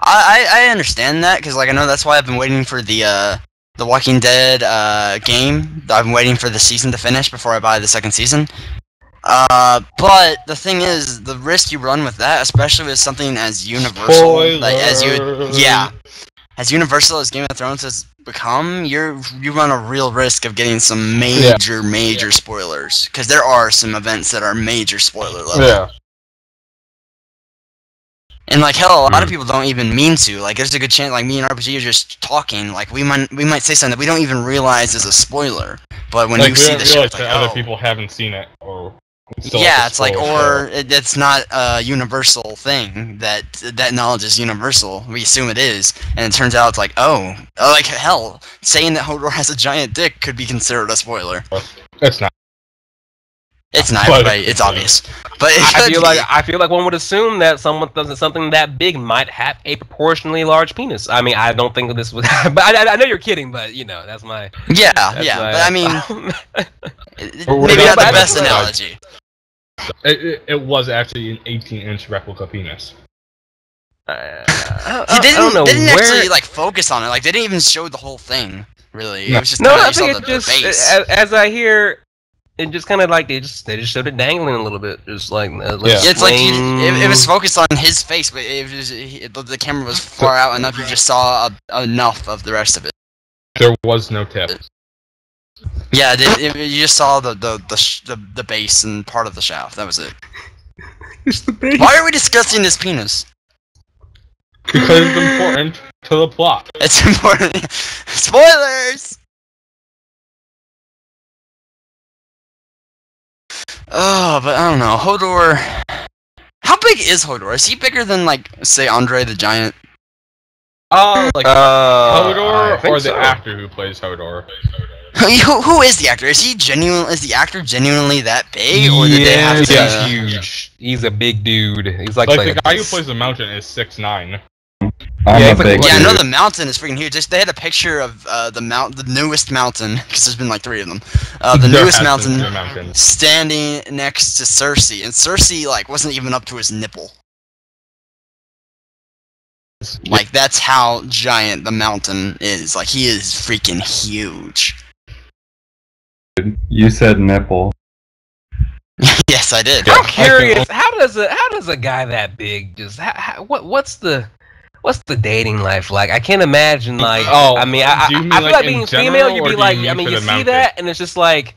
I understand that because, like, I know that's why I've been waiting for the Walking Dead game. I've been waiting for the season to finish before I buy the second season. But the thing is, the risk you run with that, especially with something as universal, as universal as Game of Thrones has become, you run a real risk of getting some major spoilers, because there are some events that are major spoiler level. Yeah. And like hell, a lot of people don't even mean to. Like, there's a good chance, like me and RPG are just talking. Like we might say something that we don't even realize is a spoiler. But when you see the show, it's like, other people haven't seen it, or it's like, or it's not a universal thing that knowledge is universal. We assume it is, and it turns out it's like, like hell, saying that Hodor has a giant dick could be considered a spoiler. It's not. It's not, right? It's obvious, but I feel like one would assume that something that big might have a proportionally large penis. I mean, I don't think that this would. But I know you're kidding, but that's my. Yeah. But I mean, maybe not the best analogy. It was actually an 18-inch replica penis. They didn't actually like focus on it. Like, they didn't even show the whole thing. Really, it was just I think it just base. As I hear. It just kind of like they just showed it dangling a little bit, just like it's like it was focused on his face, but the camera was far out enough. You just saw enough of the rest of it. There was no tip. Yeah, you just saw the base and part of the shaft. That was it. It's the base. Why are we discussing this penis? Because it's important to the plot. It's important. Spoilers. Oh, but I don't know. Hodor. How big is Hodor? Is he bigger than, like, say, Andre the Giant? Hodor or the actor who plays Hodor? Who is the actor? Is the actor genuinely that big, or did they have to? He's huge. He's a big dude. He's like the guy who plays the Mountain is 6'9". I know the Mountain is freaking huge. They had a picture of the newest Mountain, because there's been like 3 of them. The newest Mountain standing next to Cersei, and Cersei like wasn't even up to his nipple. Like, that's how giant the Mountain is. Like, he is freaking huge. You said nipple. Yes, I did. I'm curious. How does a guy that big just? What's the dating life like? I can't imagine, like, I mean, I feel like being female, you'd be like, I mean, you see that, and it's just like,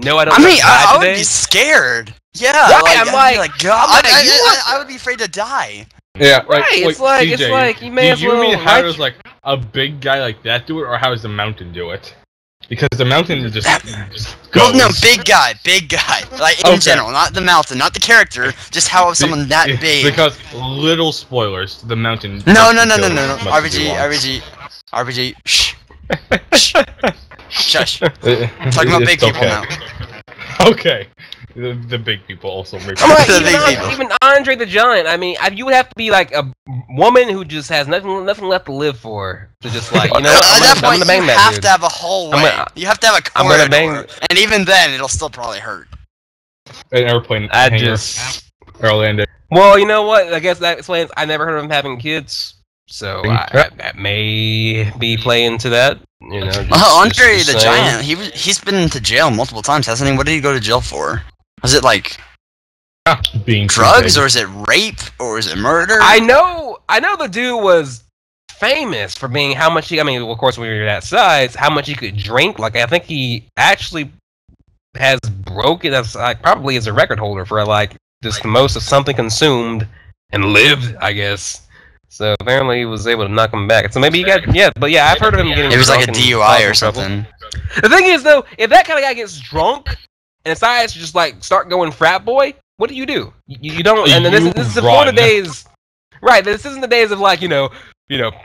no, I don't. I mean, I would be scared. Yeah, right, I'm like, God, I would be afraid to die. Yeah, right. It's like you may as well. Do you mean how does like a big guy like that do it, or how does the Mountain do it? Because the Mountain is just goes. Well, no, big guy. Like, in general, not the Mountain, not the character, just how someone that big. Because little spoilers, the Mountain. No. RBG, shh. Shush. I'm talking about big people now. Okay. the big people also make. I'm like, The big people. even Andre the Giant. I mean, you would have to be like a woman who just has nothing left to live for to just like, you know what? At that point, I'm gonna bang you that have dude. to have a hallway. You have to have a I'm corridor. gonna bang. And even then, it'll still probably hurt. An airplane. I hangar. just. Orlando. Well, you know what? I guess that explains. I never heard of him having kids, so that may be playing to that. You know. Andre the saying. Giant, he's been to jail multiple times, hasn't he? What did he go to jail for? Was it like Being drugs, or is it rape, or is it murder? I know the dude was famous for being how much he. I mean, of course, when you're that size, how much he could drink. Like, I think he actually has broken as like probably as a record holder for like just the most of something consumed and lived, I guess. So apparently he was able to knock him back. So maybe he got but yeah, I've heard of him getting. It was like a drunk and DUI causing or trouble. something. The thing is, though, if that kind of guy gets drunk and decides to just like start going frat boy, what do? You don't. And then this is before the days, right? This isn't the days of like you know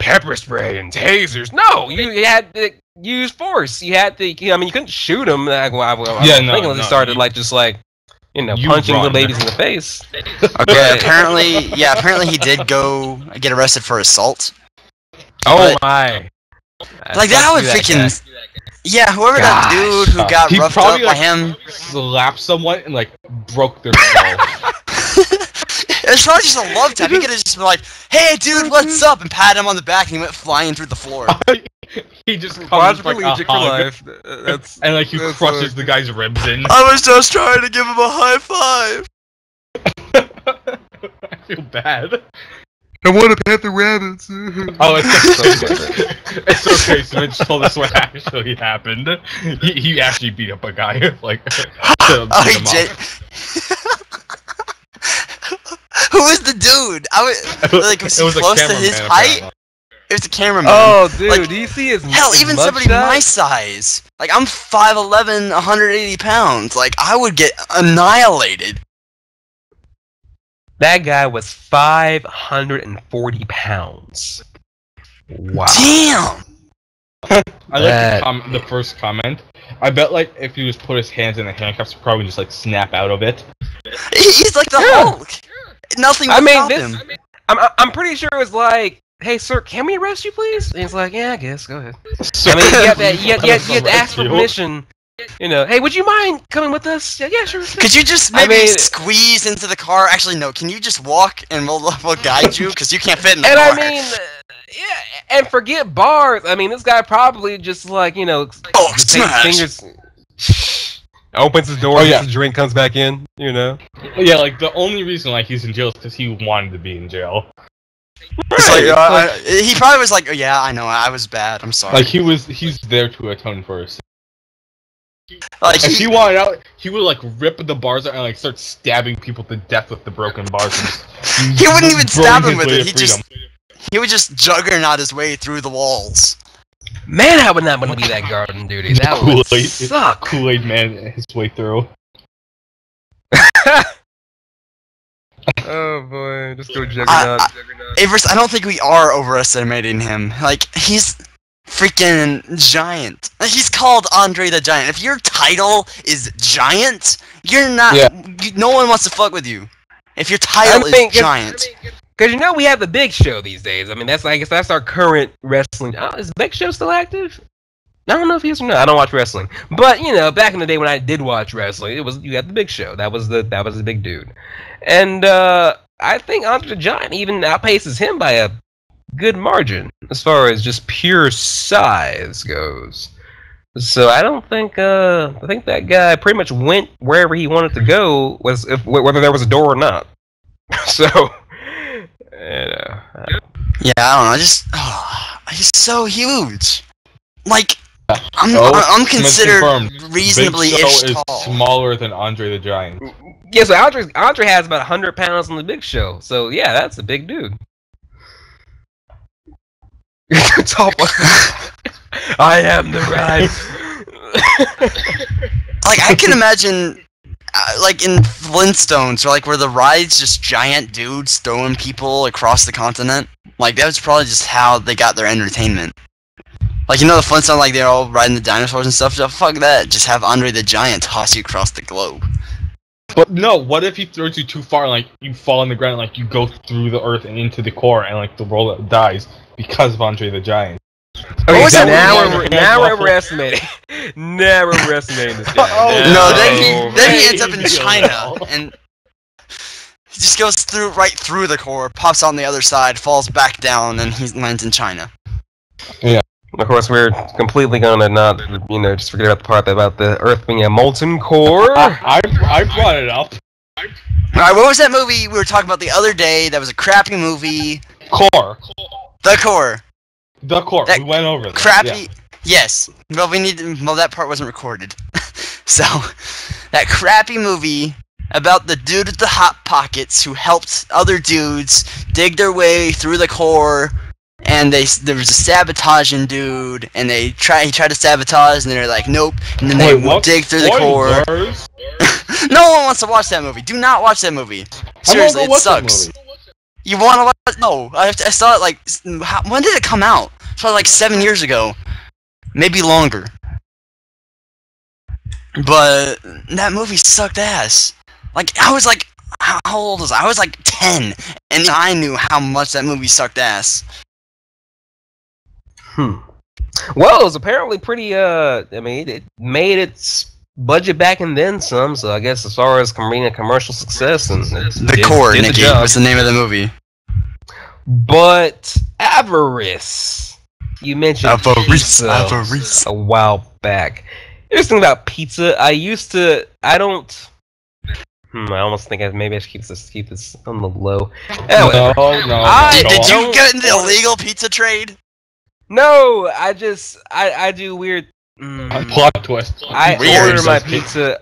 pepper spray and tasers. No, you had to use force. You had to. I mean, you couldn't shoot him. I think he started like just like punching little babies in the face. Okay, apparently he did go get arrested for assault. Oh my! Like that would freaking. Yeah, whoever that dude who got roughed up by him slapped someone and like broke their skull. It's probably just a love tap. He could have just been like, "Hey, dude, what's up?" and pat him on the back, and he went flying through the floor. He just comes like a for hug, life. and like he crushes the guy's ribs in. I was just trying to give him a high five. I feel bad. I want to pet the rabbits. Oh, it's okay. So Mitch told us what actually happened. He actually beat up a guy, like. He did. Who was the dude? Was he close to his height? It was a cameraman. Oh, dude, like, do you see his hell, even somebody my size. Like, I'm 5'11", 180 pounds. Like, I would get annihilated. That guy was 540 pounds. Wow. Damn! I like the first comment. I bet, like, if he just put his hands in the handcuffs, he'd probably just, like, snap out of it. He's like the Hulk. Nothing would stop him. I'm pretty sure it was like, "Hey, sir, can we arrest you, please?" And he's like, "Yeah, I guess. Go ahead." I mean, you have to ask for permission. Hey, would you mind coming with us? Yeah, sure. Could you just maybe squeeze into the car? Actually, no. Can you just walk and we'll guide you? Because you can't fit in the car. And I mean, yeah, and forget bars. I mean, this guy probably just like takes fingers, opens his door, gets a drink, comes back in. Yeah, like the only reason like he's in jail is because he wanted to be in jail. Right. He probably was like, "Oh, yeah, I know, I was bad. I'm sorry." Like he's there to atone for his. Like if he wanted out, he would like rip the bars out and like start stabbing people to death with the broken bars. He wouldn't even stab him with it. He would just juggernaut his way through the walls. Man, I would not want to be that guard on duty. That would suck. Kool-Aid man his way through. Oh boy, just go juggernaut. Avers, I don't think we are overestimating him. Like, he's freaking giant. He's called Andre the Giant. If your title is Giant, you're not. Yeah. No one wants to fuck with you. If your title is Giant. Because we have the Big Show these days. I mean, I guess that's our current wrestling. Is Big Show still active? I don't know if he is or not. I don't watch wrestling, but back in the day when I did watch wrestling, you had the Big Show. That was the big dude, and I think Andre the Giant even outpaces him by a good margin as far as just pure size goes. So I don't think I think that guy pretty much went wherever he wanted to go, whether there was a door or not. So yeah, I don't know. He's so huge. Like. I'm considered reasonably-ish Big Show is smaller than Andre the Giant. Yeah, so Andre has about 100 pounds on the Big Show. So yeah, that's a big dude. Top one. I am the ride. Like I can imagine, like in Flintstones, or like where the ride's just giant dudes throwing people across the continent. Like that was probably just how they got their entertainment. Like, the Flintstones, like, they're all riding the dinosaurs and stuff. So fuck that. Just have Andre the Giant toss you across the globe. But no, what if he throws you too far and like you fall on the ground and like you go through the earth and into the core and like the world dies because of Andre the Giant? Okay, so that now we're overestimating. Now we're overestimating this guy. No, then he ends up in China and he just goes right through the core, pops on the other side, falls back down, and he lands in China. Yeah. Of course, we're completely gonna not, just forget about the part about the Earth being a molten core. I brought it up. Alright, what was that movie we were talking about the other day that was a crappy movie? Core. The Core. The Core. That we went over that. crappy. Yeah. Yes. Well, that part wasn't recorded. So, that crappy movie about the dude with the hot pockets who helped other dudes dig their way through the core. And there was a sabotaging dude, and he tried to sabotage, and they're like, nope. And then they dig through the core. No one wants to watch that movie. Do not watch that movie. Seriously, it sucks. You want to watch? No, I saw it like. When did it come out? I saw it like 7 years ago, maybe longer. But that movie sucked ass. Like I was like, how old was I? I was like 10, and I knew how much that movie sucked ass. Well, it was apparently pretty, it made its budget back and then some, so I guess as far as being a commercial success, and The Core, Nikki, was the name of the movie. But Avarice, you mentioned pizza Avarice. a while back. Here's the thing about pizza. I don't. I almost think maybe I should keep this on the low. Anyway, Did you get in the illegal pizza trade? No, I do weird. Plot twist. I order my pizza.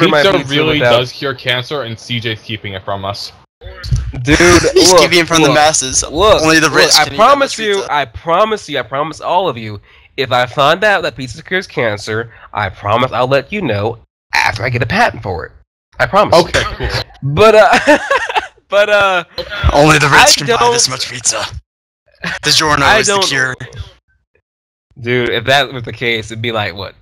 Pizza really does cure cancer, and CJ's keeping it from us. Dude, he's keeping it from the masses. Look, only the rich. I promise all of you. If I find out that pizza cures cancer, I promise I'll let you know after I get a patent for it. I promise. Okay, cool. But only the rich can buy this much pizza. DiGiorno is the cure. Dude, if that was the case, it'd be like what,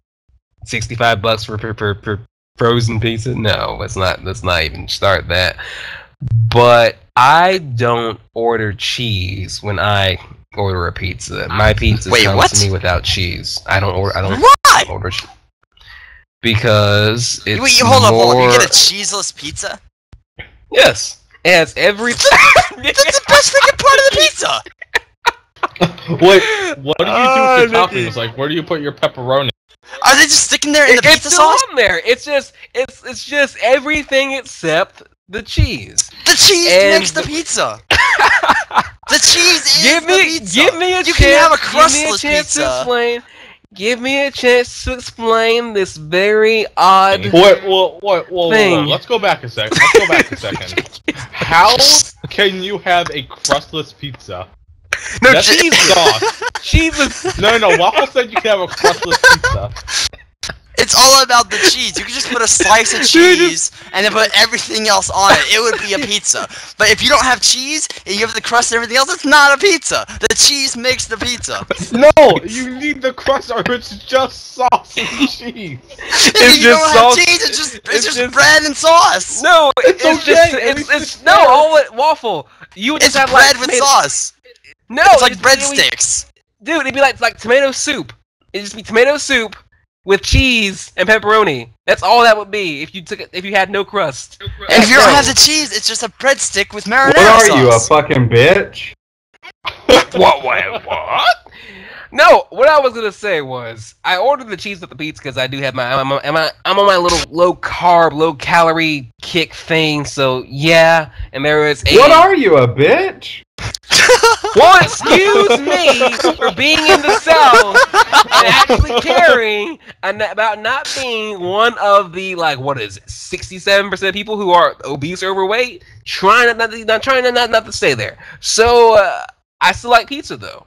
$65 for frozen pizza? No, let's not even start that. But I don't order cheese when I order a pizza. My pizza comes to me without cheese. I don't order cheese. Because it's hold up. You get a cheeseless pizza? Yes. It has everything. That's the best freaking part of the pizza! Wait, what do you do with the toppings? Like, where do you put your pepperoni? Are they just sticking there in the pizza sauce? It's on there. It's just everything except the cheese. The cheese makes the pizza. The cheese is the pizza. Give me a chance. You can have a crustless pizza. Give me a chance to explain this very odd thing. Wait. Let's go back a second. How can you have a crustless pizza? No, that's cheese sauce. Cheese is... No. Waffle said you can have a crustless pizza. It's all about the cheese. You can just put a slice of cheese and then put everything else on it. It would be a pizza. But if you don't have cheese and you have the crust and everything else, it's not a pizza. The cheese makes the pizza. No, you need the crust or it's just sauce and cheese. If you don't have cheese, it's just bread and sauce. No, it's waffle. You would just have bread with sauce. No, it's like breadsticks. Dude, it'd be like tomato soup. It'd just be tomato soup with cheese and pepperoni. That's all that would be if you had no crust. And if you don't have the cheese, it's just a breadstick with marinara sauce. What are you, a fucking bitch? What? No, what I was gonna say was I ordered the cheese with the pizza because I do have I'm on my little low carb, low calorie kick thing. So yeah, and there is a. What are you, a bitch? Well, excuse me for being in the South and actually caring about not being one of the 67% of people who are obese or overweight, trying not to stay there. So I still like pizza though.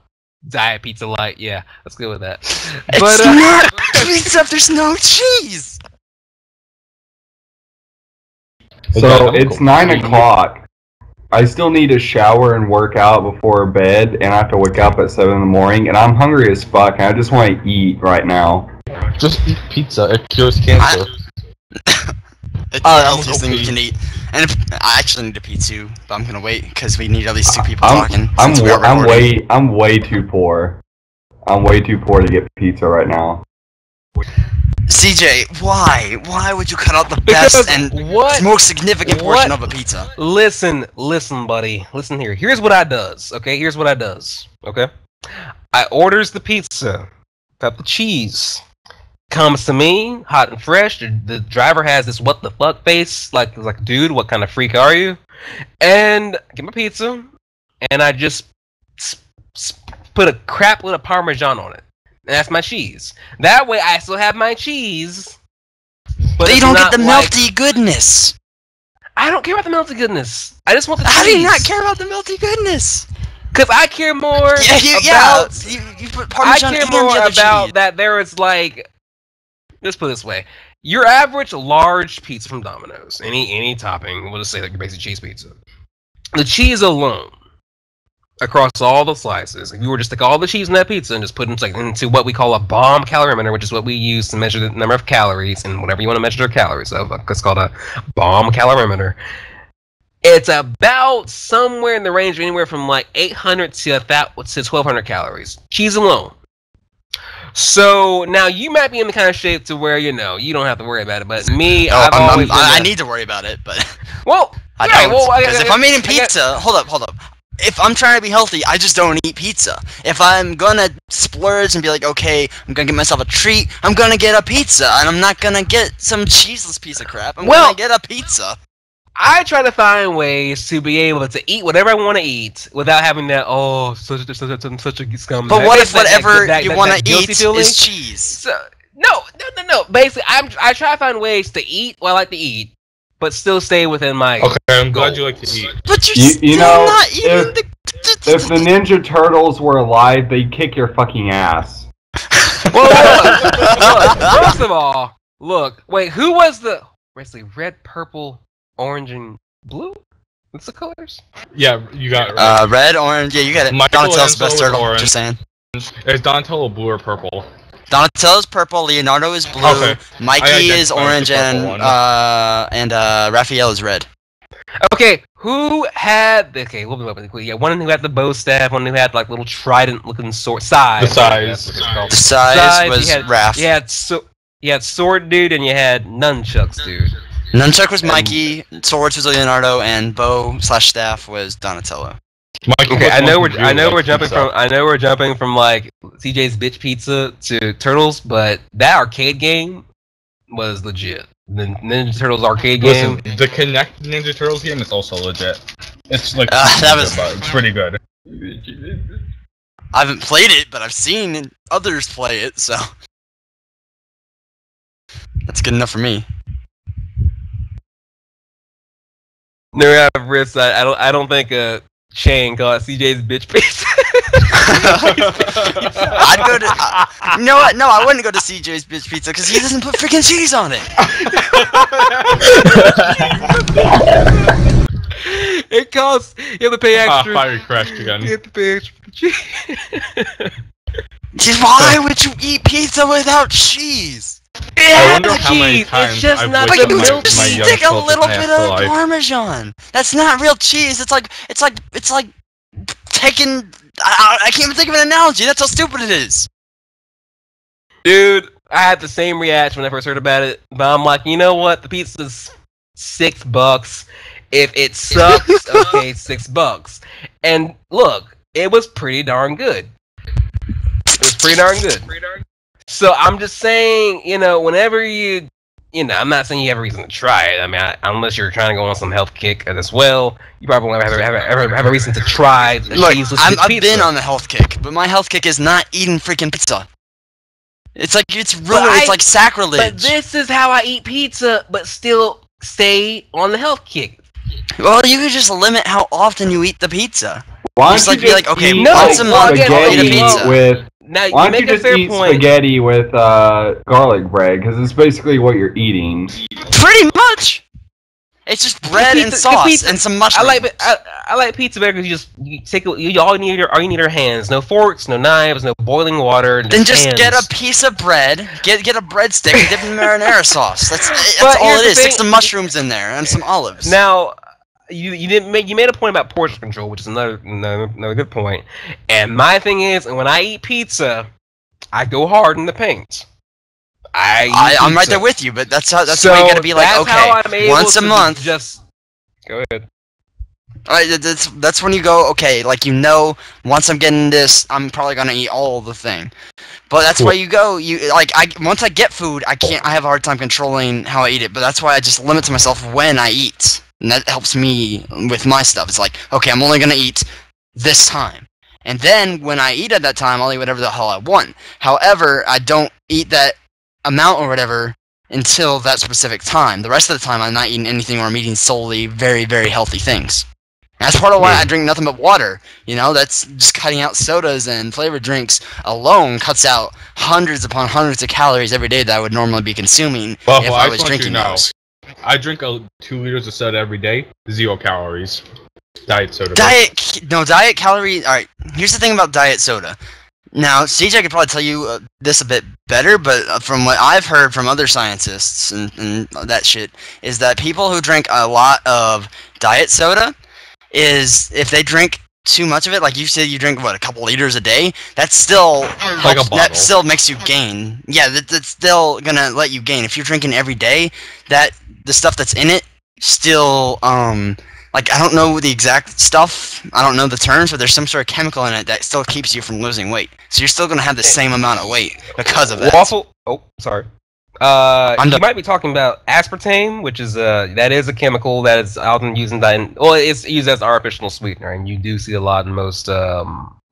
Diet pizza light, yeah, let's go with that. It's not pizza if there's no cheese. So it's 9 o'clock. I still need to shower and work out before bed, and I have to wake up at 7 in the morning, and I'm hungry as fuck, and I just want to eat right now. Just eat pizza. It cures cancer. It's the healthiest thing you can eat. And I actually need to pee too, but I'm gonna wait because we need at least 2 people talking. I'm way too poor. I'm way too poor to get pizza right now. CJ, why? Why would you cut out the best and most significant portion of a pizza? Listen, buddy. Listen here. Here's what I does. Okay, Okay, I orders the pizza, got the cheese. Comes to me, hot and fresh. The driver has this what the fuck face, like dude, what kind of freak are you? And get my pizza, and I just put a crap load of Parmesan on it, and that's my cheese. That way, I still have my cheese, but you don't get the melty goodness. I don't care about the melty goodness. I just want the cheese. How do you not care about the melty goodness? Because I care more about. You put Parmesan I care more about cheese. that. There is like. Let's put it this way: your average large pizza from Domino's, any topping, we'll just say like your basic cheese pizza. The cheese alone, across all the slices, if you were to stick all the cheese in that pizza and just put it into what we call a bomb calorimeter, which is what we use to measure the number of calories and whatever you want to measure their calories of, it's called a bomb calorimeter. It's about somewhere in the range of anywhere from like 800 to 1,200 calories. Cheese alone. So now you might be in the kind of shape to where you don't have to worry about it, but me, I need to worry about it, but I don't. Because if I'm eating pizza, hold up. If I'm trying to be healthy, I just don't eat pizza. If I'm gonna splurge and be like, okay, I'm gonna give myself a treat, I'm gonna get a pizza, and I'm not gonna get some cheeseless piece of crap. I'm gonna get a pizza. I try to find ways to be able to eat whatever I want to eat without having that such a scum. But what if whatever you want to eat is cheese? So, no. Basically, I try to find ways to eat what I like to eat, but still stay within my. Okay, I'm glad you like to eat. But you're still not eating if the Ninja Turtles were alive, they'd kick your fucking ass. Well, look, first of all, wait, who was the basically red, purple, orange, and blue? What's the colors? Yeah, you got it. Red, orange. Yeah, you got it. Donatello's the best turtle. Orange. Just saying. Is Donatello blue or purple? Donatello's purple. Leonardo is blue. Okay. Mikey is orange, and Raphael is red. Okay, who had? Okay, we'll be quick. Yeah, one who had the bow staff, one who had like little trident-looking sword. The size was Raph. You had sword dude, and you had nunchucks dude. Nunchuck was Mikey, swords was Leonardo, and bow/staff was Donatello. Okay, I know we're jumping from like CJ's bitch pizza to Turtles, but that arcade game was legit. The Ninja Turtles arcade game. The Connect Ninja Turtles game is also legit. It's like it's pretty good. I haven't played it, but I've seen others play it, so that's good enough for me. Never have wrist. I don't think Shane called CJ's bitch pizza. I'd go to. You know what? No, I wouldn't go to CJ's bitch pizza because he doesn't put freaking cheese on it. It costs. You have to pay extra. Fire crashed again. You have to pay extra for the cheese. Why would you eat pizza without cheese? I wonder how many times it's just I've not wasted the stick a little bit of Parmesan. That's not real cheese. It's like taking. I can't even think of an analogy. That's how stupid it is. Dude, I had the same reaction when I first heard about it, but I'm like, you know what? The pizza's $6. If it sucks, okay, $6. And look, it was pretty darn good. So I'm just saying, whenever I'm not saying you have a reason to try it. I mean, unless you're trying to go on some health kick as well, you probably won't have a reason to try the cheeseless pizza. I've been on the health kick, but my health kick is not eating freaking pizza. It's like it's like sacrilege. But this is how I eat pizza, but still stay on the health kick. Well, you could just limit how often you eat the pizza. Why just don't be like, okay, eat once a month I'll eat a pizza. Now, why don't you just eat spaghetti with garlic bread? Because it's basically what you're eating. Pretty much. It's just bread and sauce and some mushrooms. I like pizza better because you take all you need are hands. No forks, no knives, no boiling water. Then just hands. get a piece of bread, get a breadstick, and dip it in marinara sauce. That's all it is. Stick some mushrooms in there and some olives. Now, you made a point about portion control, which is another good point. And my thing is, when I eat pizza, I go hard in the paint. I'm right there with you, but that's why you gotta be like, okay, once a month. Just go ahead. All right, that's when you go, okay, like once I'm getting this, I'm probably gonna eat all of the thing. But that's why you go, once I get food, I have a hard time controlling how I eat it. But that's why I just limit to myself when I eat, and that helps me with my stuff. It's like, okay, I'm only gonna eat this time. And then when I eat at that time, I'll eat whatever the hell I want. However, I don't eat that amount or whatever until that specific time. The rest of the time, I'm not eating anything, or I'm eating solely very, very healthy things. And that's part of why I drink nothing but water. That's just cutting out sodas and flavored drinks alone cuts out hundreds upon hundreds of calories every day that I would normally be consuming if I was drinking those. I drink 2 liters of soda every day, 0 calories. Diet soda. Diet calorie. All right. Here's the thing about diet soda. Now, CJ could probably tell you this a bit better, but from what I've heard from other scientists and that shit, is that people who drink a lot of diet soda, is if they drink too much of it, like you said, you drink a couple liters a day. That still that still makes you gain. Yeah, that's still gonna let you gain. If you're drinking every day, the stuff that's in it still I don't know the exact stuff, I don't know the terms, but there's some sort of chemical in it that still keeps you from losing weight. So you're still going to have the same amount of weight because of that. Sorry. You might be talking about aspartame, which is that is a chemical that is often used in diet. Well, it's used as artificial sweetener, and you do see a lot in most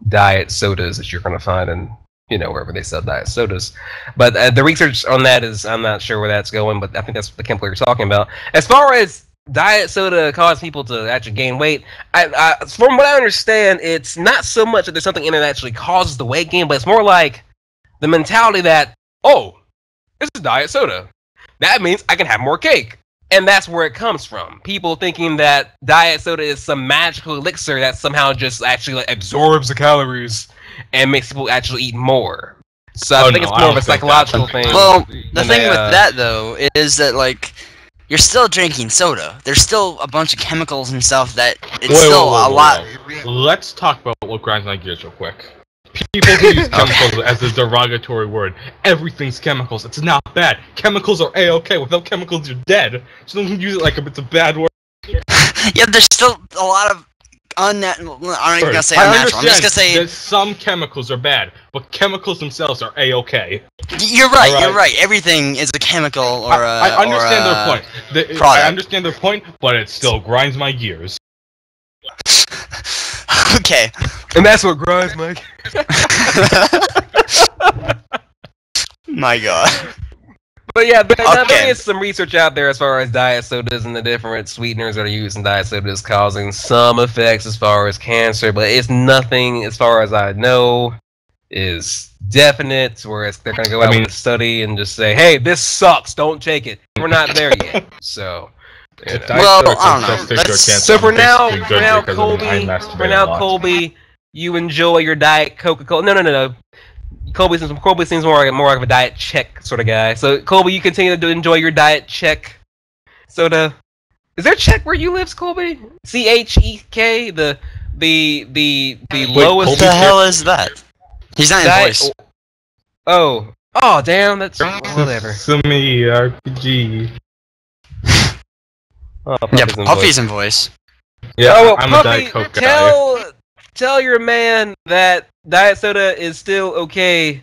diet sodas that you're going to find in wherever they sell diet sodas. But the research on that is, I'm not sure where that's going, but I think that's the chemical you're talking about. As far as diet soda cause people to actually gain weight, from what I understand, it's not so much that there's something in it that actually causes the weight gain, but it's more like the mentality that, this is diet soda. That means I can have more cake. And that's where it comes from. People thinking that diet soda is some magical elixir that somehow just actually absorbs the calories and makes people actually eat more. So I think it's more of a psychological thing. Well, the thing with that, though, is that, you're still drinking soda. There's still a bunch of chemicals and stuff that it's a lot. Let's talk about what grinds my gears real quick. People who use chemicals as a derogatory word. Everything's chemicals. It's not bad. Chemicals are A-okay. Without chemicals, you're dead. So don't use it like it's a bad word. Yeah, there's still a lot of I'm not even gonna say unnatural. I'm just gonna say that some chemicals are bad, but chemicals themselves are A-okay. You're right. You're right. Everything is a chemical or I understand their point. I understand their point, but it still grinds my gears. Okay. And that's what grinds my gears. My God. But yeah, there is some research out there as far as diet sodas and the different sweeteners that are used in diet sodas causing some effects as far as cancer, but it's nothing, as far as I know, is definite, whereas they're going to go out with a study and just say, hey, this sucks, don't take it. We're not there yet. So, well, I don't know. So for now, Colby, you enjoy your diet Coca-Cola. No. Colby seems more like of a diet Czech sort of guy. So Colby, you continue to enjoy your diet Czech soda. Is there Czech where you live, Colby? CHEK, the lowest. What the hell is that? He's not in voice. Oh, damn, that's whatever. Sumi RPG. Puffy's in voice. Yeah, I'm a Diet Coke guy. Tell your man that diet soda is still okay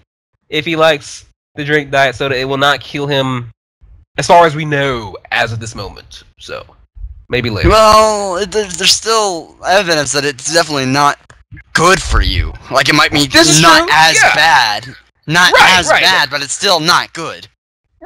if he likes to drink diet soda. It will not kill him, as far as we know, as of this moment. So, maybe later. Well, there's still evidence that it's definitely not good for you. Like, it might be not as bad. Not as bad, but it's still not good.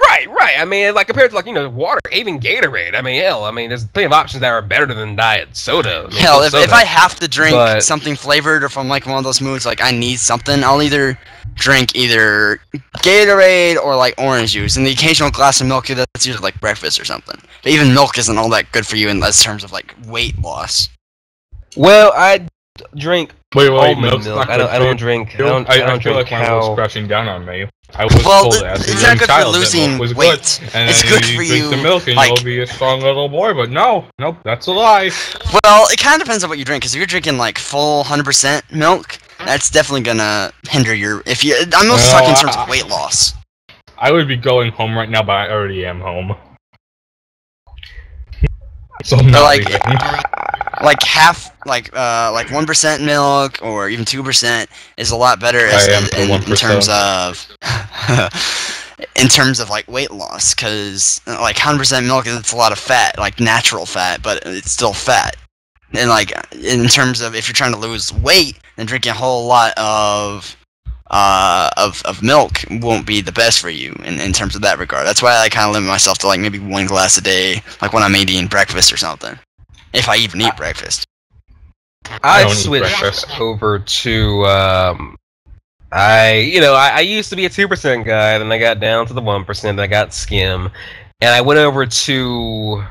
Right. I mean, like compared to like water, even Gatorade. I mean, hell, there's plenty of options that are better than diet soda. Hell, if I have to drink something flavored, or if I'm like one of those moods, like I need something, I'll either drink Gatorade or like orange juice, and the occasional glass of milk. That's usually like breakfast or something. But even milk isn't all that good for you in terms of like weight loss. Well, I drink almond milk. I don't drink. I feel like my was crashing down on me. I was told as a young child that milk was good, and it's then good you for drink you. the milk and you'll be a strong little boy. But nope, that's a lie. Well, it kind of depends on what you drink. Because if you're drinking like full 100% milk, that's definitely gonna hinder your. I'm mostly talking in terms of weight loss. I would be going home right now, but I already am home. So I'm not leaving. Like half, like 1% milk or even 2% is a lot better in terms of like weight loss, because like 100% milk, it's a lot of fat, like natural fat, but it's still fat. And like in terms of if you're trying to lose weight, then drinking a whole lot of milk won't be the best for you in terms of that regard. That's why I kind of limit myself to like maybe 1 glass a day, like when I'm eating breakfast or something. If I even eat breakfast. I switched over to I used to be a 2% guy, then I got down to the 1%, then I got skim, and I went over to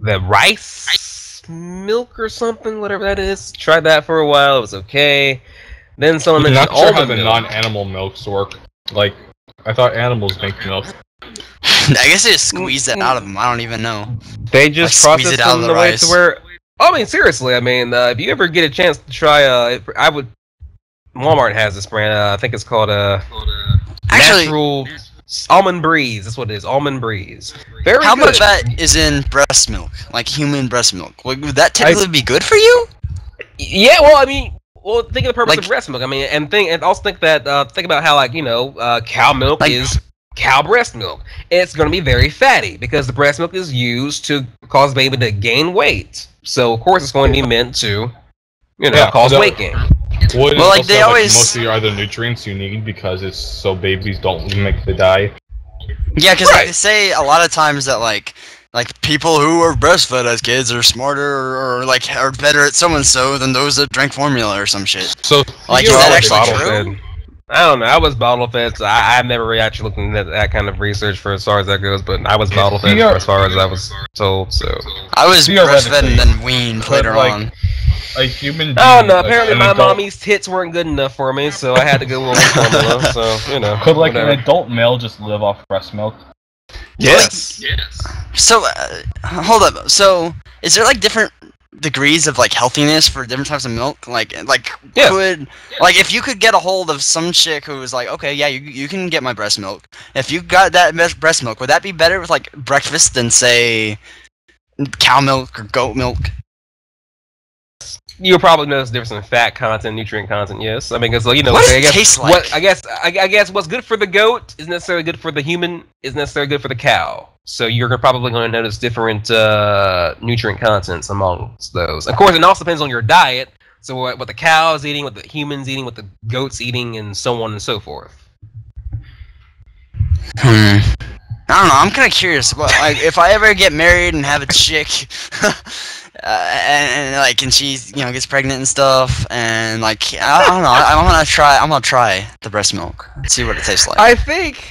the rice milk or something, whatever that is. Tried that for a while, it was okay. Then someone mentioned not sure how the milk. non-animal milks work. Like, I thought animals make milk. I guess they just squeeze it out of them. I don't even know. They just like, process it out them of the way rice. to where. I mean, seriously. I mean, if you ever get a chance to try, Walmart has this brand. I think it's called Actually, Natural Almond Breeze. That's what it is. Almond Breeze. Very how good. much fat is in breast milk? Like human breast milk? Would that typically be good for you? Yeah. Well, I mean. Well, think of the purpose of breast milk. I mean, and also think about how cow milk is cow breast milk. It's going to be very fatty because the breast milk is used to cause baby to gain weight. So of course it's going to be meant to, cause weight gain. Well, like they always most of your other nutrients you need because it's so babies don't make the die. Yeah, because they say a lot of times that like people who are breastfed as kids are smarter or are better at so and so than those that drank formula or some shit. So like, is that actually true? I don't know. I was bottle fed, so I've never really actually looked into that kind of research for as far as that goes. But I was bottle fed for as far as I was told. So I was breastfed and then weaned later on. A human. Oh no! Apparently, my mommy's tits weren't good enough for me, so I had to go with formula. So Could an adult male just live off breast milk? Yes. So, hold up. So, is there like different degrees of like healthiness for different types of milk? If you could get a hold of some chick who was like, okay, yeah, you can get my breast milk. If you got that breast milk, would that be better with like breakfast than say cow milk or goat milk? You'll probably notice the difference in fat content, nutrient content. Yes, I mean, because what does it taste like? I guess what's good for the goat isn't necessarily good for the human. Isn't necessarily good for the cow. So you're probably going to notice different nutrient contents amongst those. Of course, it also depends on your diet. So what the cow is eating, what the humans eating, what the goat's eating, and so on and so forth. I don't know. I'm kind of curious. If I ever get married and have a chick. And she gets pregnant and stuff, and I don't know. I'm gonna try the breast milk, see what it tastes like. I think